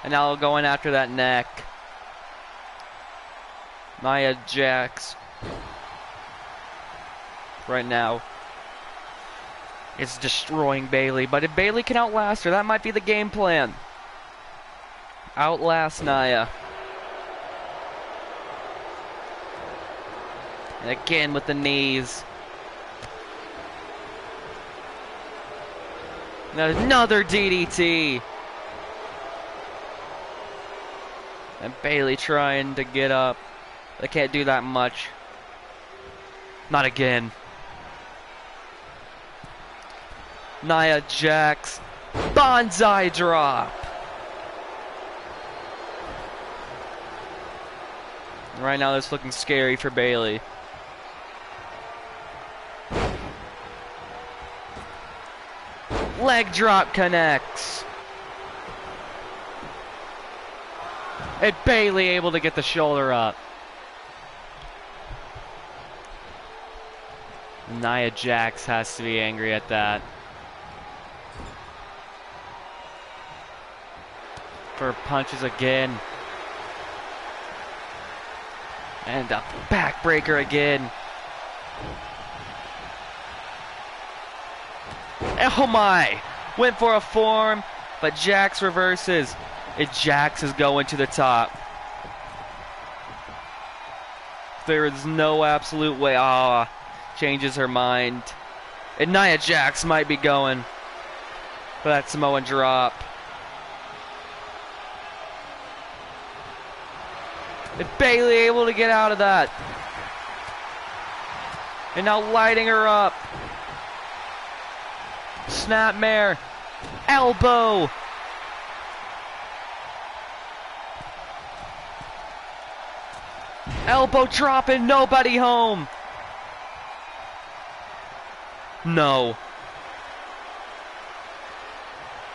And now going after that neck. Nia Jax. Right now. Is destroying Bayley. But if Bayley can outlast her, that might be the game plan. Outlast Nia. And again with the knees. And another DDT. And Bayley trying to get up. They can't do that much. Not again. Nia Jax. Bonsai drop. Right now this looking scary for Bayley. Leg drop connects. And Bayley able to get the shoulder up. Nia Jax has to be angry at that. For punches again. And a backbreaker again. Oh my! Went for a forearm, but Jax reverses. Jax is going to the top. There is no absolute way. Changes her mind. And Nia Jax might be going for that Samoan drop. And Bayley able to get out of that. And now lighting her up. Snapmare. Elbow. Elbow dropping, nobody home. No.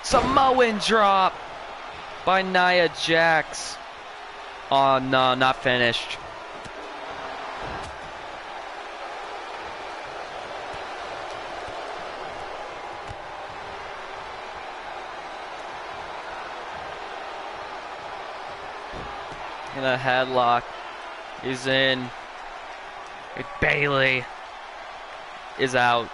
Samoan drop by Nia Jax. Oh no, not finished. And a headlock is in. Bayley is out.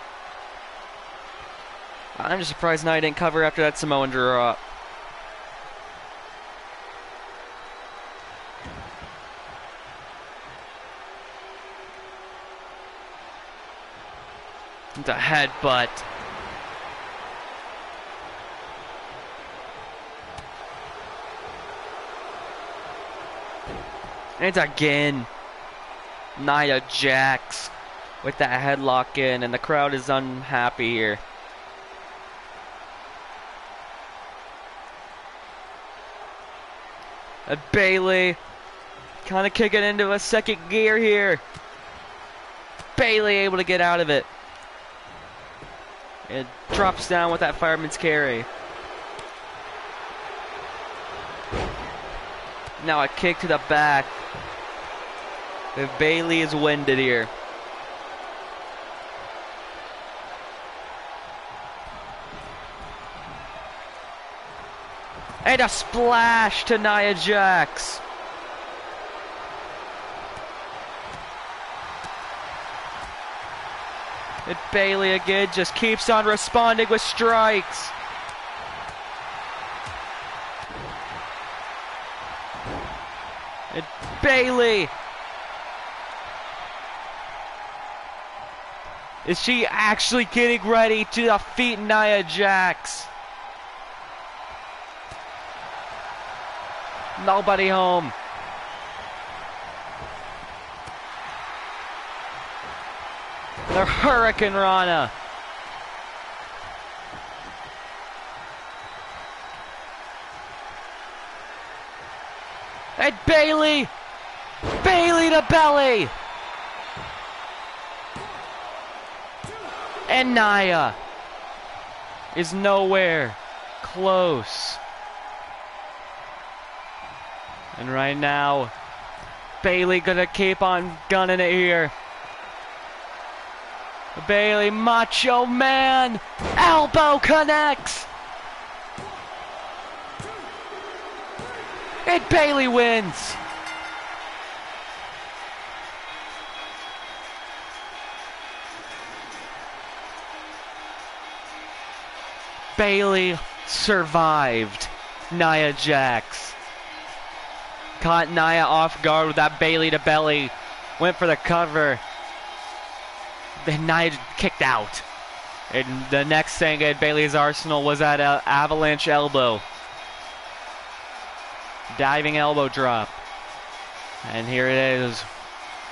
I'm just surprised Nia didn't cover after that Samoan drop. It's a headbutt. And it's again Nia Jax with that headlock in, and the crowd is unhappy here. And Bayley kind of kicking into a second gear here. Bayley able to get out of it. It drops down with that fireman's carry. Now a kick to the back. If Bayley is winded here. And a splash to Nia Jax. And Bayley again just keeps on responding with strikes. And Bayley. Is she actually getting ready to defeat Nia Jax? Nobody home. The Hurricane Rana. And Bayley. Bayley to belly. And Nia is nowhere close. And right now, Bayley gonna keep on gunning it here. Bayley, Macho Man, elbow connects. And Bayley wins. Bayley survived Nia Jax. Caught Nia off guard with that Bayley to belly. Went for the cover. Then Nia kicked out. And the next thing in Bayley's arsenal was that avalanche elbow. Diving elbow drop. And here it is.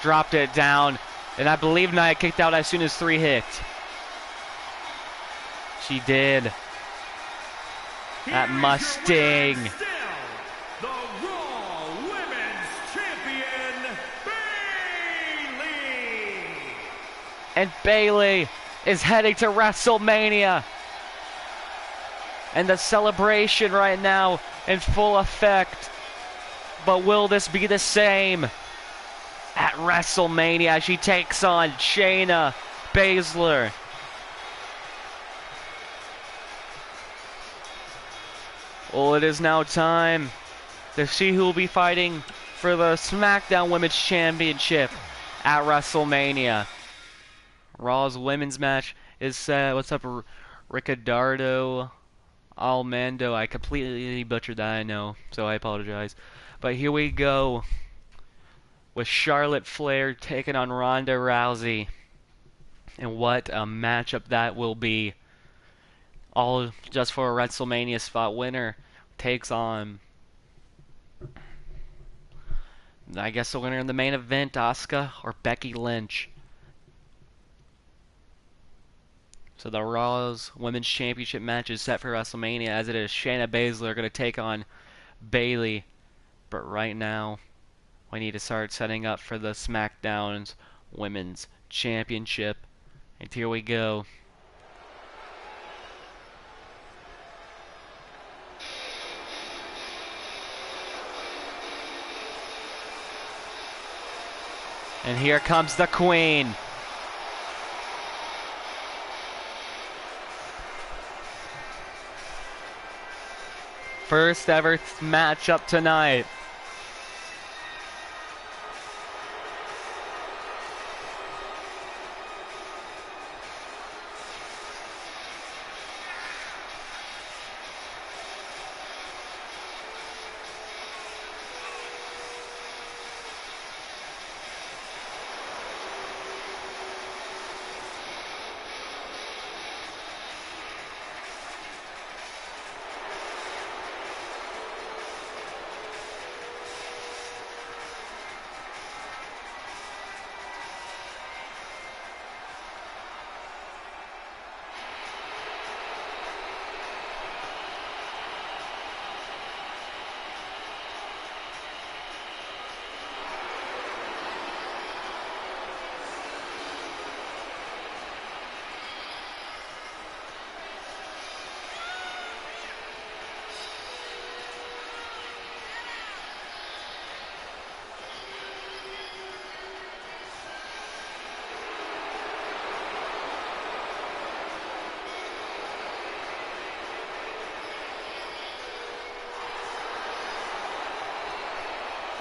Dropped it down. And I believe Nia kicked out as soon as 3 hit. She did. That Mustang. The Raw Women's Champion, Bayley. And Bayley is heading to WrestleMania. And the celebration right now in full effect. But will this be the same at WrestleMania as she takes on Shayna Baszler? Well, it is now time to see who will be fighting for the SmackDown Women's Championship at WrestleMania. Raw's women's match is what's up, Ricardo Almando. I completely butchered that, I know, so I apologize. But here we go with Charlotte Flair taking on Ronda Rousey. And what a matchup that will be. All just for a WrestleMania spot. Winner takes on, I guess, the winner in the main event, Asuka or Becky Lynch. So the Raw's Women's Championship match is set for WrestleMania, as it is Shayna Baszler going to take on Bayley. But right now, we need to start setting up for the SmackDown's Women's Championship. And here we go. And here comes the Queen. First ever matchup tonight.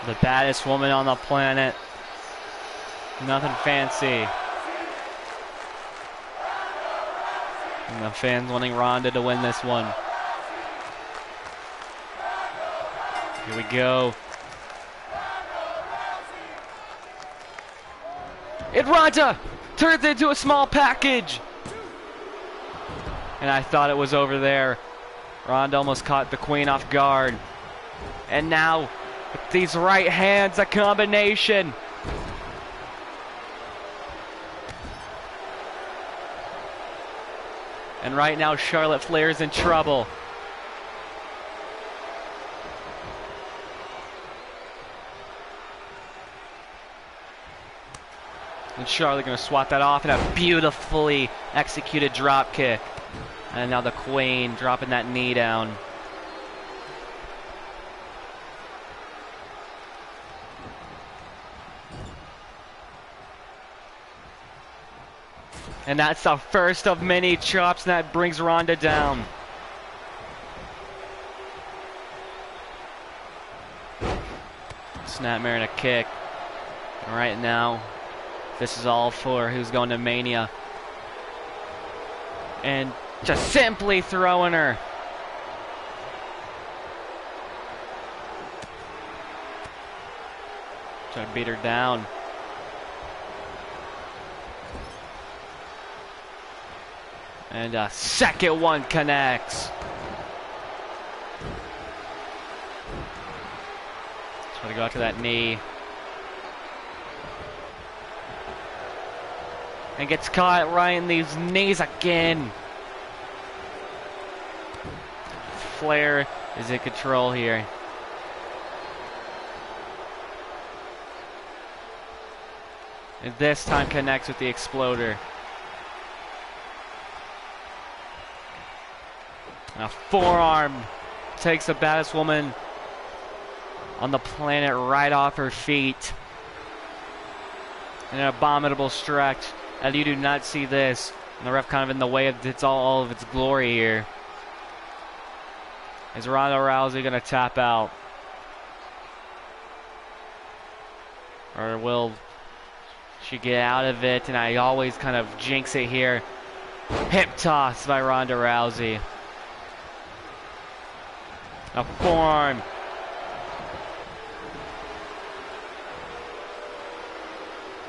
The baddest woman on the planet. Nothing fancy. And the fans wanting Ronda to win this one. Here we go. And Ronda turns into a small package. And I thought it was over there. Ronda almost caught the Queen off guard. And now, with these right hands, a combination. And right now, Charlotte Flair is in trouble. And Charlotte going to swat that off in a beautifully executed drop kick. And now the Queen dropping that knee down. And that's the first of many chops, and that brings Ronda down. Snapmare and a kick. And right now, this is all for who's going to Mania. And just simply throwing her. Trying to beat her down. And a second one connects. Try to go out to that knee. And gets caught right in these knees again. Flair is in control here. And this time connects with the exploder. And a forearm takes the baddest woman on the planet right off her feet. And an abominable stretch. And you do not see this. And the ref kind of in the way of all of its glory here. Is Ronda Rousey going to tap out? Or will she get out of it? And I always kind of jinx it here. Hip toss by Ronda Rousey. A forearm.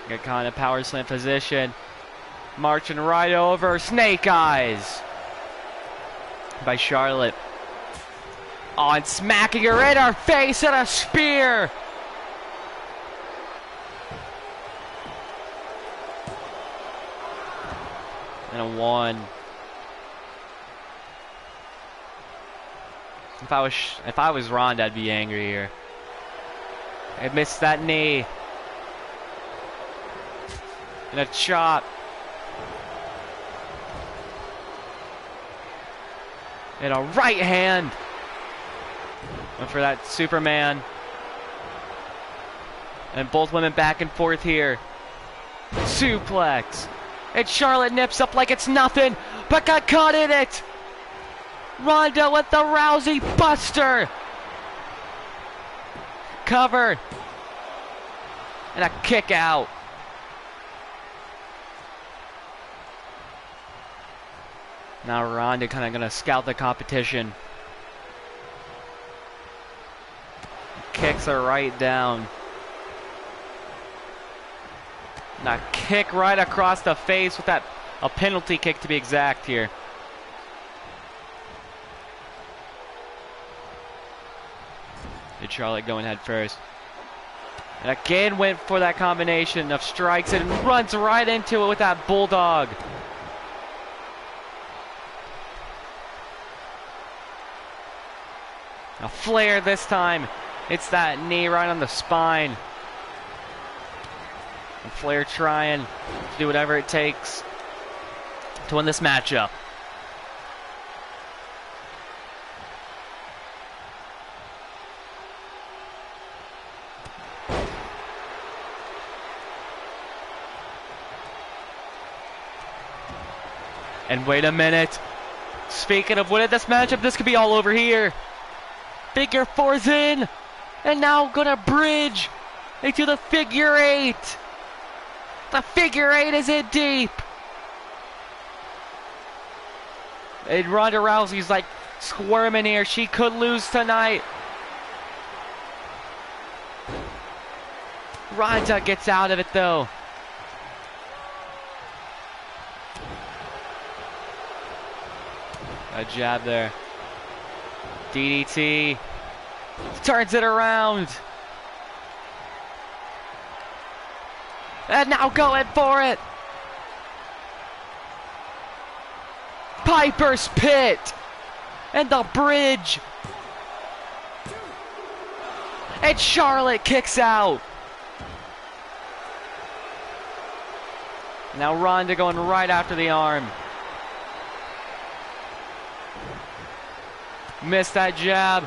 Get caught in a power slam position. Marching right over. Snake eyes by Charlotte. Oh, and smacking her in her face and a spear. And a 1. If I was Ronda, I'd be angry here. I missed that knee. And a chop. And a right hand. Went for that Superman. And both women back and forth here. Suplex. And Charlotte nips up like it's nothing, but got caught in it. Ronda with the Rousey Buster. Cover. And a kick out. Now Ronda kind of going to scout the competition. Kicks her right down. And a kick right across the face with that, a penalty kick to be exact here. Did Charlotte going head first. And again went for that combination of strikes and runs right into it with that bulldog. A flare this time. It's that knee right on the spine. And Flair trying to do whatever it takes to win this matchup. And wait a minute. Speaking of winning this matchup, this could be all over here. Figure 4's in. And now gonna bridge into the figure 8. The figure 8 is in deep. And Ronda Rousey's like squirming here. She could lose tonight. Ronda gets out of it though. A jab there. DDT. Turns it around. And now going for it. Piper's Pit. And the bridge. And Charlotte kicks out. Now Ronda going right after the arm. Missed that jab.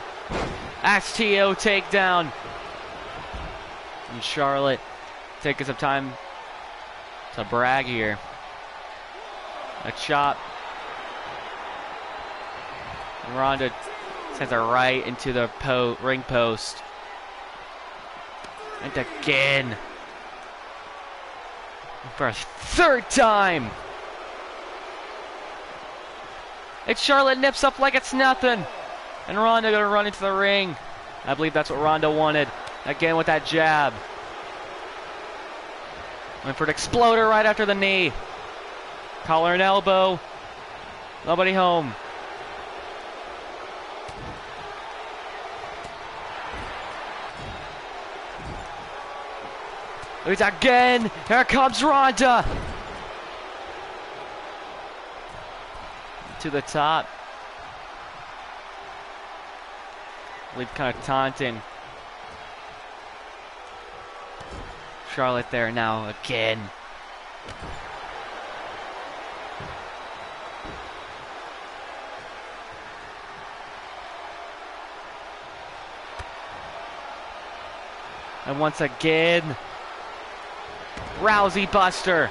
STO takedown. And Charlotte taking some time to brag here. A chop. And Ronda sends her right into the ring post. And again. For a third time. And Charlotte nips up like it's nothing. And Ronda gonna run into the ring. I believe that's what Ronda wanted. Again with that jab. Went for an exploder right after the knee. Collar and elbow. Nobody home. It's again. Here comes Ronda. To the top. I believe kind of taunting Charlotte there now again. And once again, Rousey Buster.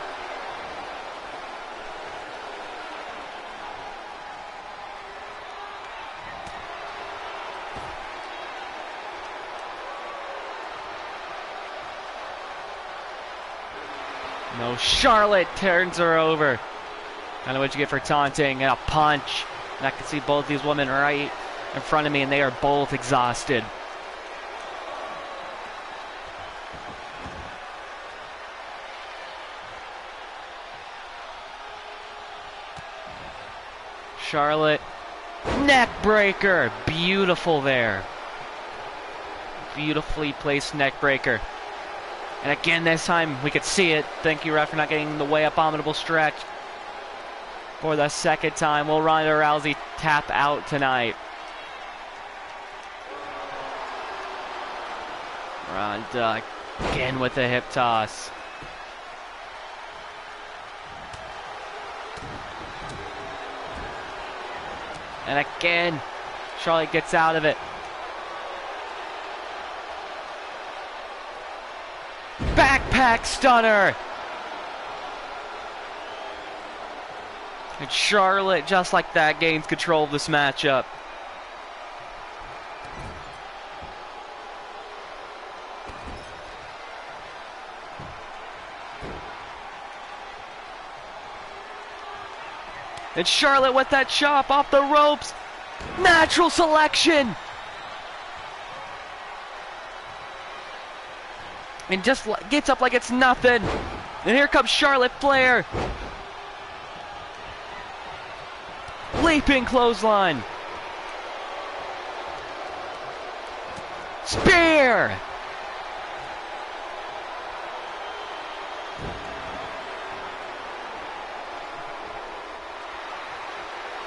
No, Charlotte turns her over. I don't know what you get for taunting and a punch. And I can see both these women right in front of me, and they are both exhausted. Charlotte, neck breaker, beautiful there. Beautifully placed neck breaker. And again, this time we could see it. Thank you, ref, for not getting the way abominable stretch. For the second time, will Ronda Rousey tap out tonight? Ronda again with the hip toss. And again, Charlotte gets out of it. Backpack stunner. And Charlotte, just like that, gains control of this matchup. And Charlotte with that chop off the ropes. Natural selection. And just gets up like it's nothing. And here comes Charlotte Flair. Leaping clothesline. Spear.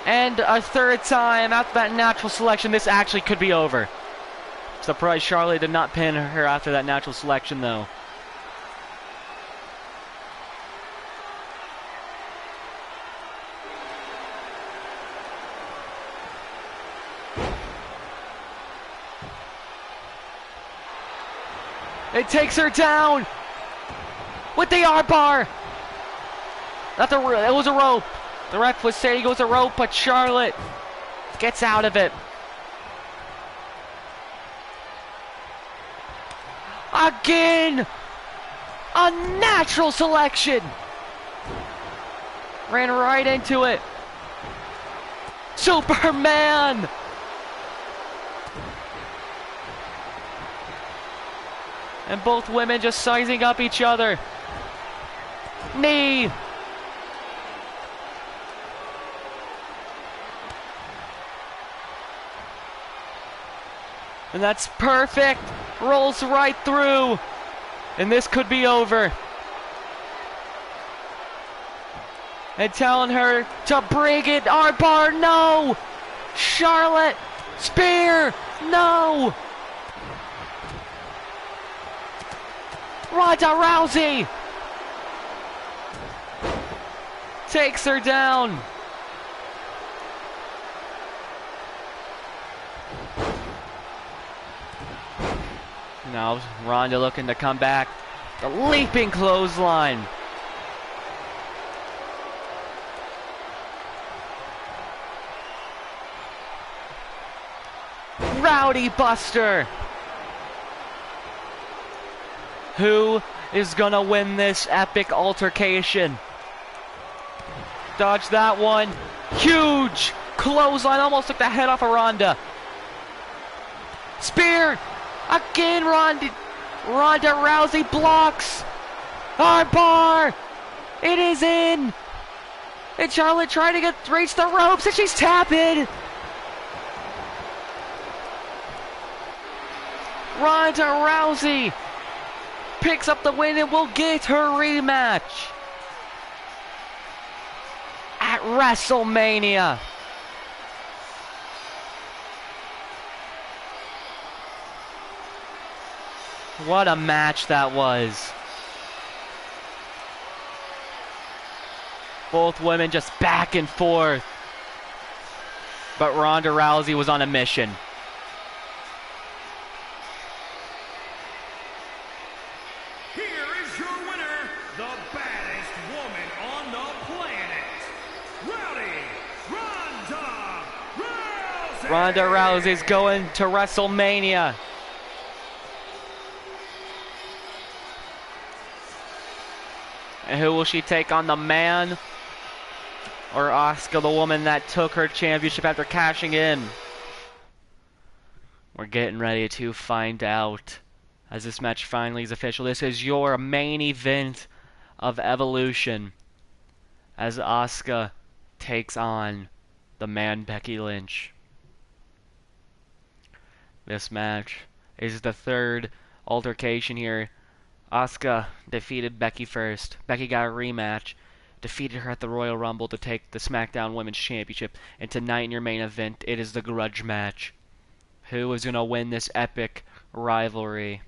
And a third time after that natural selection, this actually could be over. Surprised Charlotte did not pin her after that natural selection, though. It takes her down with the armbar. It was a rope. The ref was saying it was a rope, but Charlotte gets out of it. Again! A natural selection! Ran right into it. Superman! And both women just sizing up each other. Knee! And that's perfect. Rolls right through. And this could be over. And telling her to bring it. Armbar, no. Charlotte, spear, no. Ronda Rousey takes her down. Now Ronda looking to come back. The leaping clothesline. Rowdy Buster. Who is gonna win this epic altercation? Dodge that one. Huge clothesline. Almost took the head off of Ronda. Spear. Again, Ronda Rousey blocks. Armbar. It is in. And Charlotte trying to reach the ropes, and she's tapping. Ronda Rousey picks up the win and will get her rematch at WrestleMania. What a match that was. Both women just back and forth. But Ronda Rousey was on a mission. Here is your winner, the baddest woman on the planet, Ronda Rousey. Ronda Rousey's going to WrestleMania. And who will she take on, the man or Asuka, the woman that took her championship after cashing in? We're getting ready to find out as this match finally is official. This is your main event of Evolution as Asuka takes on the man Becky Lynch. This match is the third altercation here. Asuka defeated Becky first. Becky got a rematch, defeated her at the Royal Rumble to take the SmackDown Women's Championship. And tonight in your main event, it is the grudge match. Who is going to win this epic rivalry?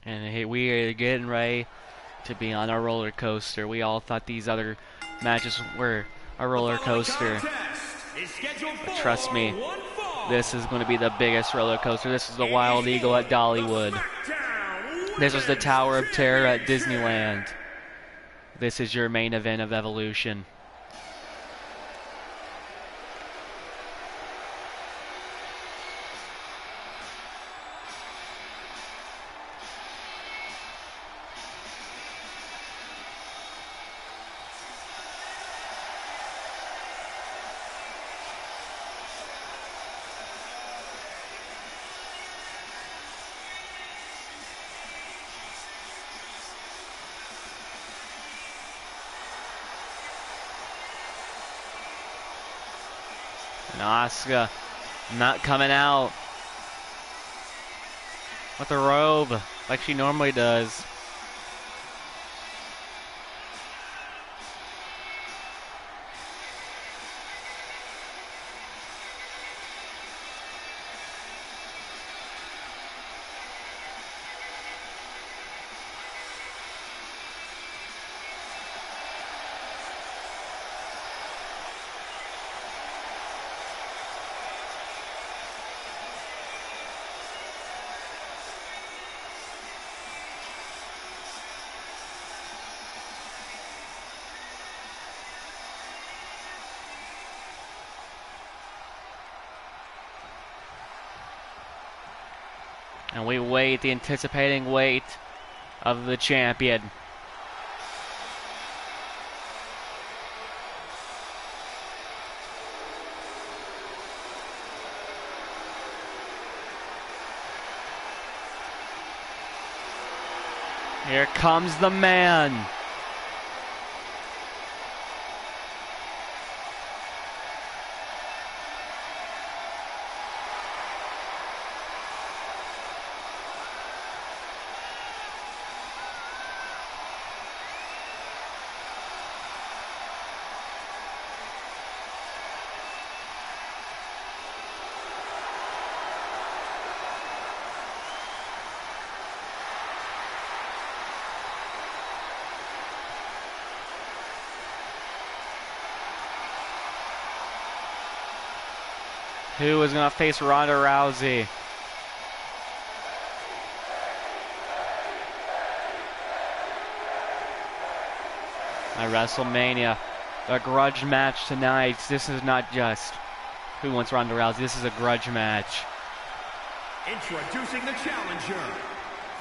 And hey, we are getting ready to be on a roller coaster. We all thought these other matches were a roller coaster. But trust me, this is going to be the biggest roller coaster. This is the Wild Eagle at Dollywood. This was the Tower of Terror at Disneyland. This is your main event of Evolution. And Asuka not coming out with a robe like she normally does. And we wait, the anticipating wait of the champion. Here comes the man. Who is going to face Ronda Rousey? At WrestleMania, a grudge match tonight. This is not just who wants Ronda Rousey. This is a grudge match. Introducing the challenger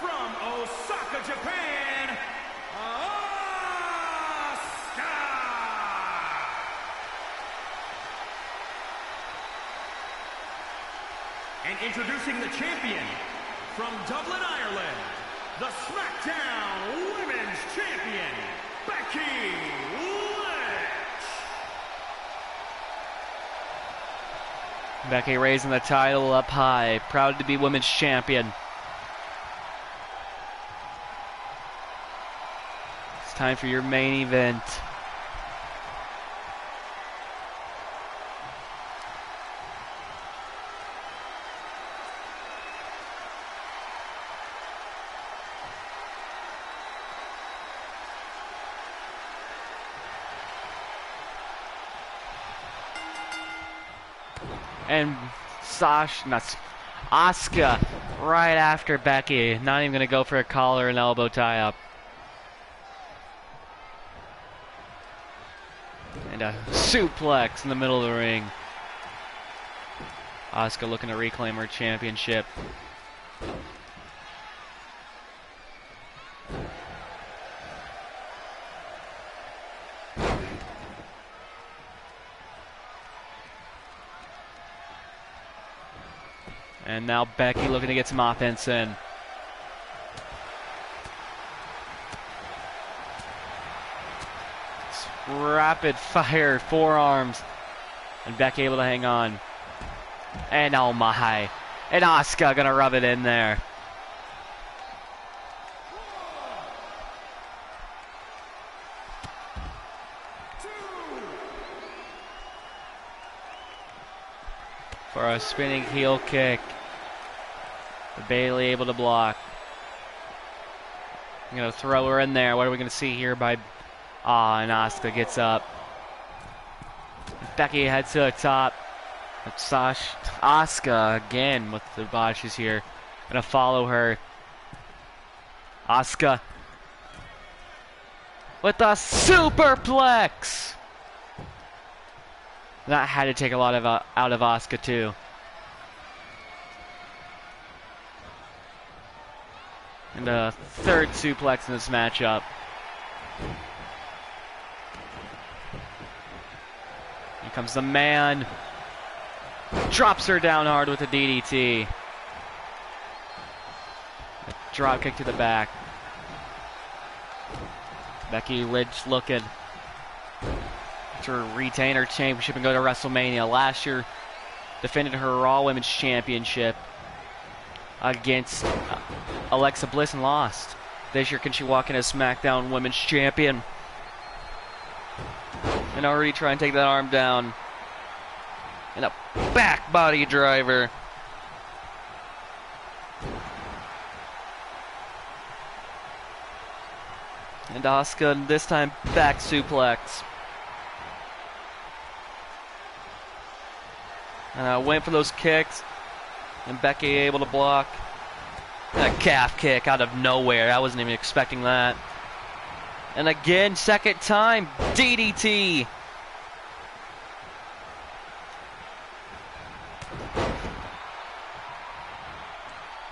from Osaka, Japan, Asuka. And introducing the champion from Dublin, Ireland, the SmackDown Women's Champion, Becky Lynch. Becky raising the title up high, proud to be Women's Champion. It's time for your main event. And Asuka right after Becky. Not even going to go for a collar and elbow tie-up. And a suplex in the middle of the ring. Asuka looking to reclaim her championship. And now Becky looking to get some offense in. Rapid fire forearms. And Becky able to hang on. And oh my. And Asuka gonna rub it in there. For a spinning heel kick. Bayley able to block. I'm gonna throw her in there. What are we gonna see here by and Asuka gets up. Becky heads to the top. Asuka again with the botches here. Gonna follow her. Asuka with a superplex. That had to take a lot of out of Asuka too. And a third suplex in this matchup. Here comes the man. Drops her down hard with a DDT. A drop kick to the back. Becky Lynch looking to retain her championship and go to WrestleMania. Last year, defended her Raw Women's Championship against Alexa Bliss and lost. This year, can she walk in as SmackDown Women's Champion? And already try and take that arm down. And a back body driver. And Asuka this time back suplex. And went for those kicks. And Becky able to block. And a calf kick out of nowhere. I wasn't even expecting that. And again, second time, DDT.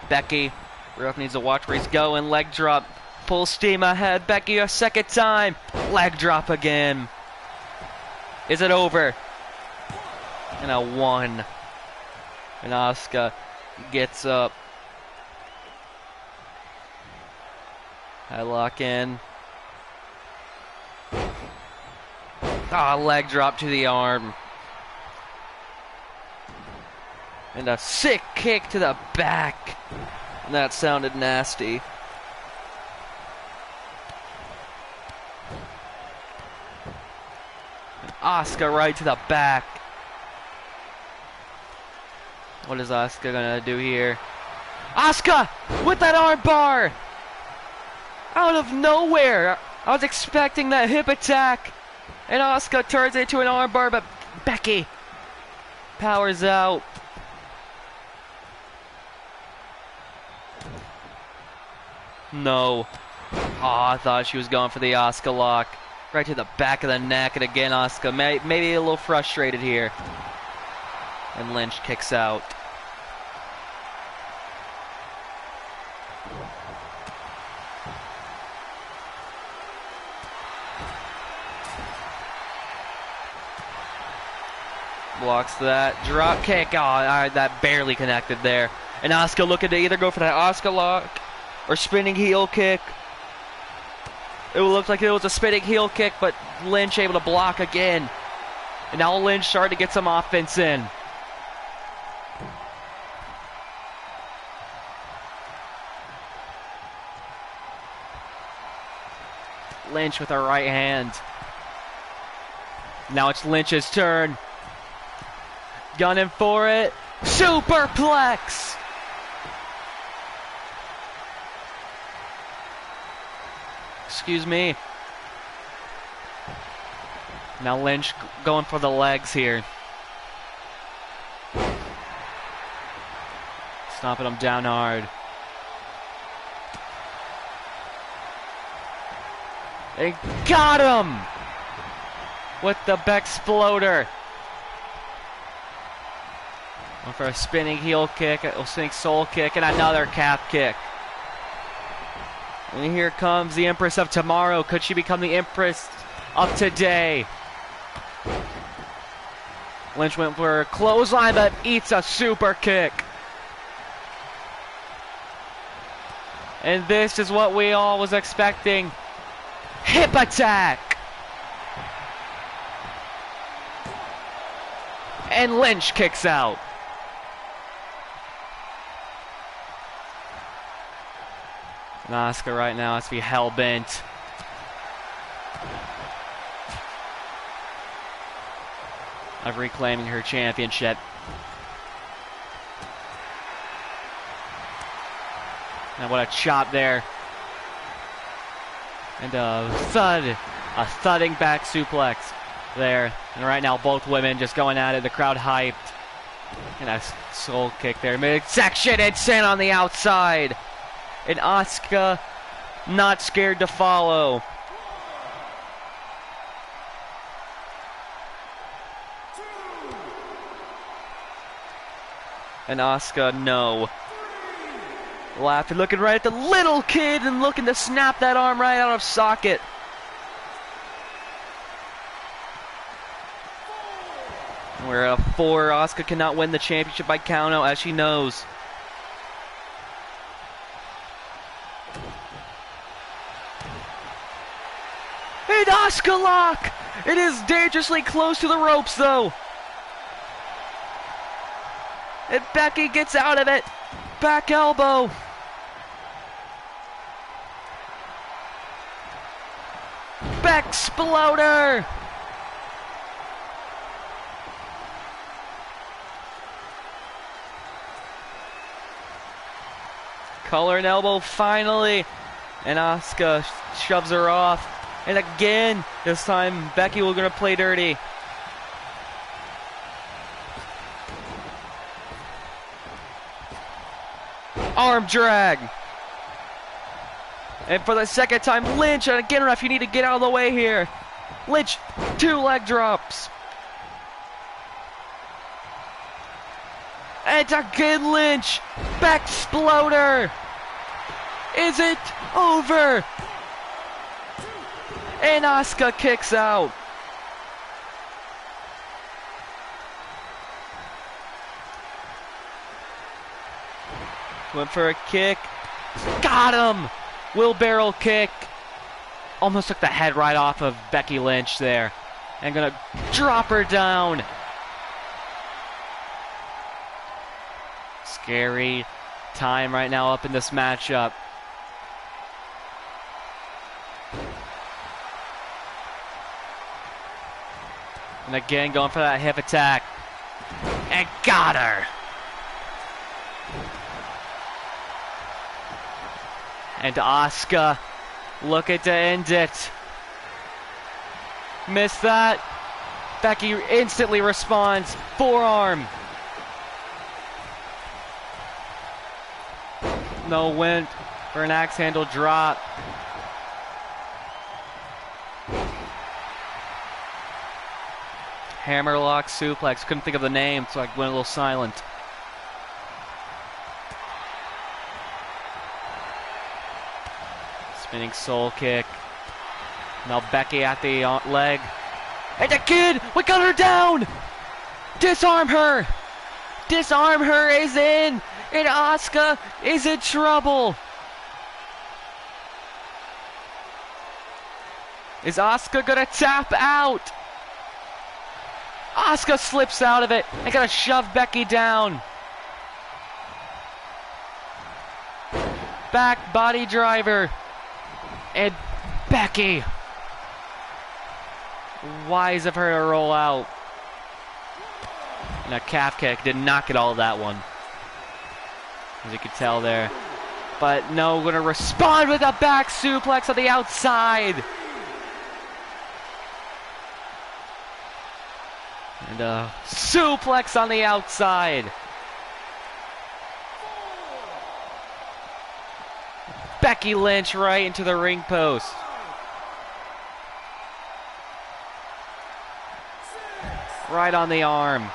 Becky, ref needs to watch where he's going. Leg drop, full steam ahead. Becky a second time, leg drop again. Is it over? And a 1. And Asuka gets up. I lock in. Leg drop to the arm. And a sick kick to the back. And that sounded nasty. And Asuka right to the back. What is Asuka gonna do here? Asuka with that arm bar! Out of nowhere! I was expecting that hip attack. And Asuka turns it into an arm bar, but Becky powers out. No. Oh, I thought she was going for the Asuka lock. Right to the back of the neck, and again Asuka maybe a little frustrated here. And Lynch kicks out. Blocks that. Drop kick. Oh, that barely connected there. And Asuka looking to either go for that Asuka lock or spinning heel kick. It looked like it was a spinning heel kick, but Lynch able to block again. And now Lynch starting to get some offense in. Lynch with her right hand. Now it's Lynch's turn. Gunning for it. Superplex! Excuse me. Now Lynch going for the legs here. Stomping him down hard. They got him! With the Bexploder. Going for a spinning heel kick, a spinning soul kick, and another calf kick. And here comes the Empress of Tomorrow. Could she become the Empress of Today? Lynch went for a clothesline, but eats a super kick. And this is what we all was expecting. Hip attack! And Lynch kicks out. And Asuka right now has to be hell-bent. Of reclaiming her championship. And what a chop there. And a thudding back suplex there. And right now both women just going at it, the crowd hyped. And a soul kick there. Midsection insane on the outside. And Asuka not scared to follow. And Asuka, no. Laughing, looking right at the little kid and looking to snap that arm right out of socket. We're at a 4. Asuka cannot win the championship by count out, as she knows. And Asuka lock! It is dangerously close to the ropes, though. And Becky gets out of it. Back elbow. Back exploder. Collar and elbow finally. And Asuka shoves her off. And again, this time Becky will gonna play dirty. Arm drag. And for the second time, Lynch. And again, ref, you need to get out of the way here. Lynch, 2 leg drops. And again, Lynch. Back exploder. Is it over? And Asuka kicks out. Went for a kick. Got him! Wheelbarrow kick. Almost took the head right off of Becky Lynch there. And gonna drop her down. Scary time right now up in this matchup. And again going for that hip attack. And got her! And Asuka looking to end it. Missed that. Becky instantly responds. Forearm. No, went for an axe handle drop. Hammerlock suplex. Couldn't think of the name, so I went a little silent. Spinning soul kick. Now Becky at the leg. And the kid! We got her down! Disarm her! Disarm her is in! And Asuka is in trouble! Is Asuka gonna tap out? Asuka slips out of it and gonna shove Becky down. Back body driver. And Becky. Wise of her to roll out. And a calf kick did not get all of that one. As you could tell there. But no, gonna respond with a back suplex on the outside. And a suplex on the outside. Becky Lynch right into the ring post. Right on the arm.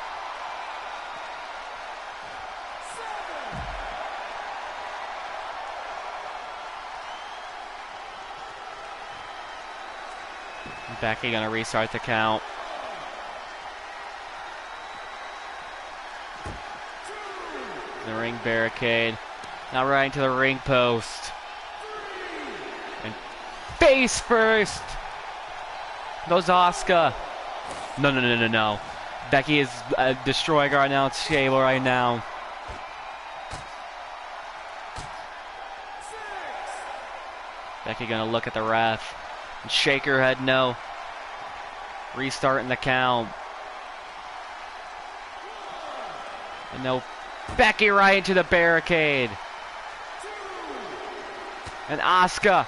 Becky gonna restart the count. The ring barricade. Now right into the ring post. Face first. Goes Asuka. No. Becky is destroying our announce table right now. Becky gonna look at the ref and shake her head no. Restarting the count. And no, Becky right into the barricade. And Asuka,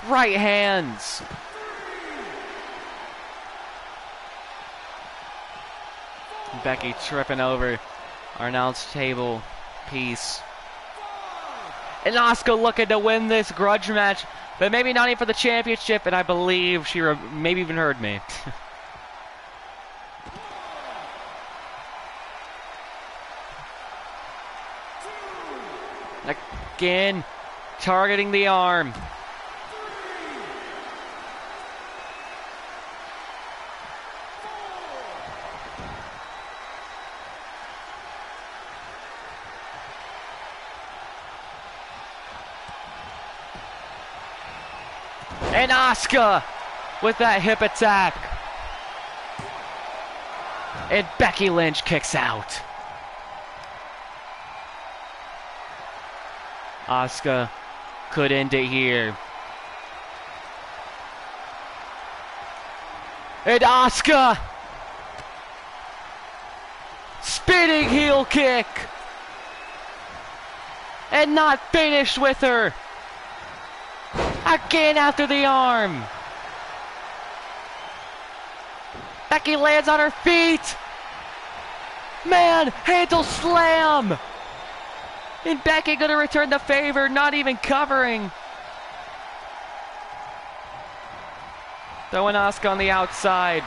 right hands. Becky tripping over our announce table piece. And Asuka looking to win this grudge match, but maybe not even for the championship, and I believe she maybe even heard me. Again, targeting the arm. And Asuka with that hip attack. And Becky Lynch kicks out. Asuka could end it here. And Asuka! Spinning heel kick! And not finished with her! Again after the arm! Becky lands on her feet! Man, handle slam! And Becky gonna return the favor, not even covering. Throwing Asuka on the outside.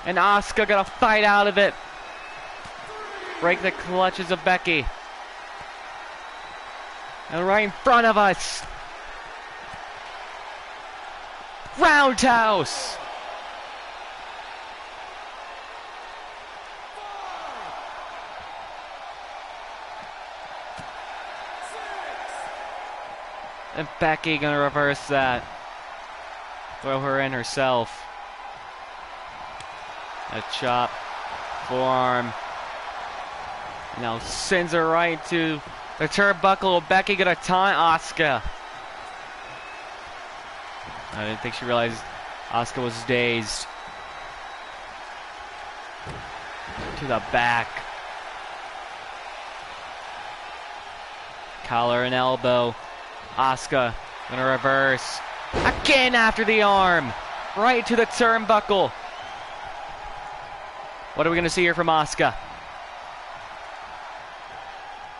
And Asuka gonna fight out of it. Break the clutches of Becky. And right in front of us. Roundhouse. And Becky gonna reverse that. Throw her in herself. A chop, forearm. Now sends her right to the turnbuckle. Becky gonna taunt Asuka. I didn't think she realized Asuka was dazed. To the back. Collar and elbow. Asuka gonna reverse. Again after the arm. Right to the turnbuckle. What are we going to see here from Asuka?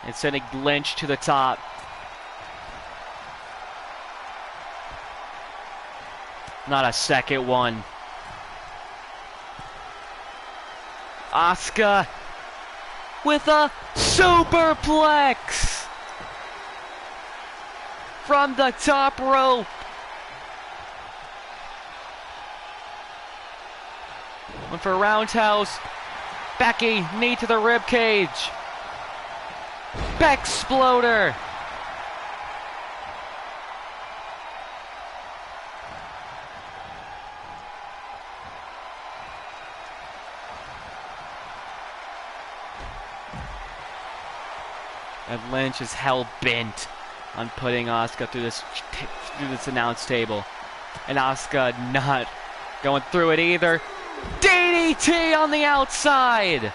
It's sending Lynch to the top. Not a second one. Asuka with a superplex from the top rope. One for roundhouse. Becky, knee to the rib cage. Bexploder. And Lynch is hell bent on putting Asuka through this announce table. And Asuka not going through it either. DDT on the outside.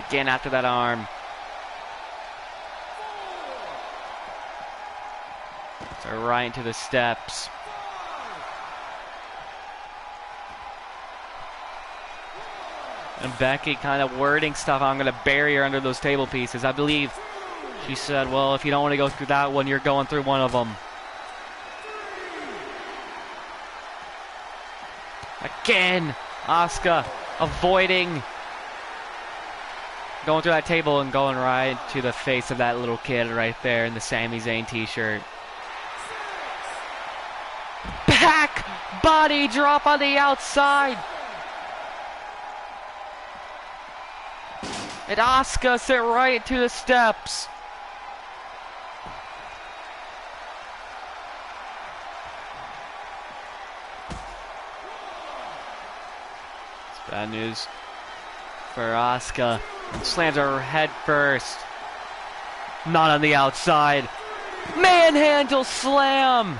Again after that arm. So right into the steps. And Becky kind of wording stuff. I'm going to bury her under those table pieces. I believe she said, well, if you don't want to go through that one, you're going through one of them. Again, Asuka avoiding going through that table and going right to the face of that little kid right there in the Sami Zayn t-shirt. body drop on the outside. And Asuka sent right to the steps. It's bad news for Asuka. And slams her head first. Not on the outside. Manhandle slam.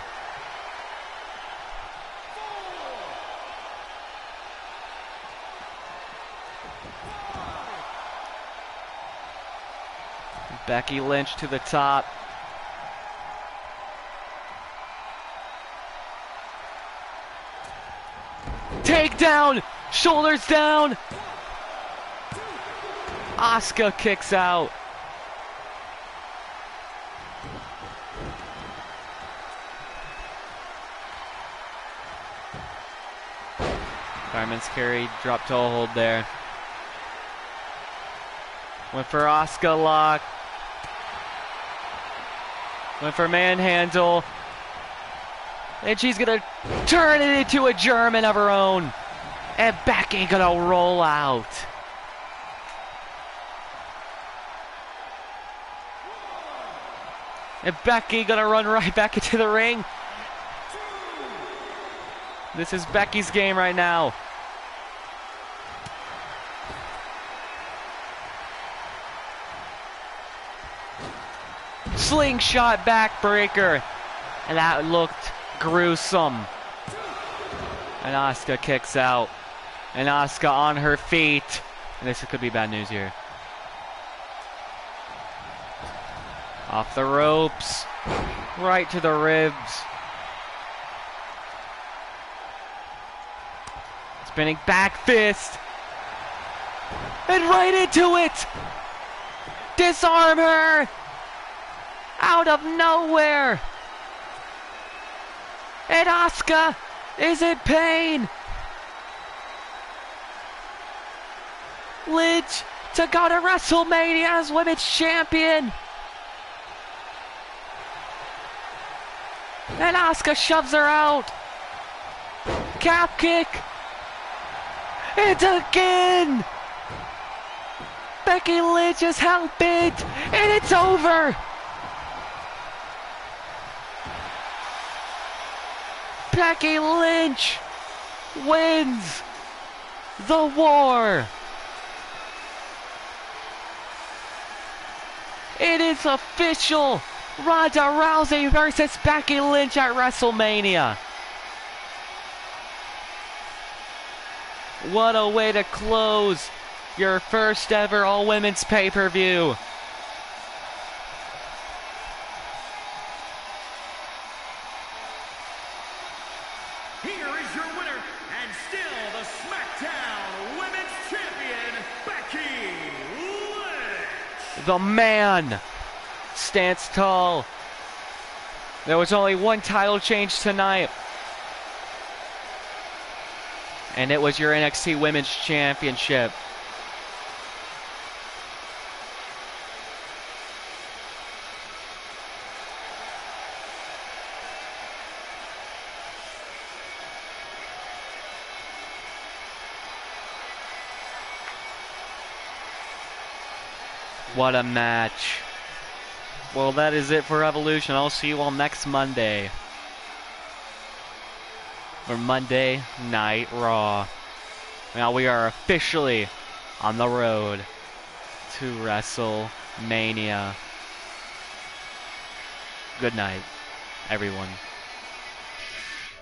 Becky Lynch to the top. Takedown! Shoulders down! Asuka kicks out. Fireman's carry, drop toe hold there. Went for Asuka lock. Went for manhandle. And she's gonna turn it into a German of her own. And Becky gonna roll out. And Becky gonna run right back into the ring. This is Becky's game right now. Slingshot backbreaker. And that looked gruesome. And Asuka kicks out. And Asuka on her feet. And this could be bad news here. Off the ropes. Right to the ribs. Spinning back fist. And right into it. Disarm her. Out of nowhere. And Asuka is in pain. Lynch to go to WrestleMania as Women's Champion. And Asuka shoves her out. Calf kick. And again. Becky Lynch is hell bent. And it's over. Becky Lynch wins the war. It is official. Ronda Rousey versus Becky Lynch at WrestleMania. What a way to close your first ever all-women's pay-per-view. Here is your winner, and still the SmackDown Women's Champion, Becky Lynch. The man stands tall. There was only one title change tonight. And it was your NXT Women's Championship. What a match. Well, that is it for Evolution. I'll see you all next Monday. For Monday Night Raw. Now we are officially on the road to WrestleMania. Good night, everyone.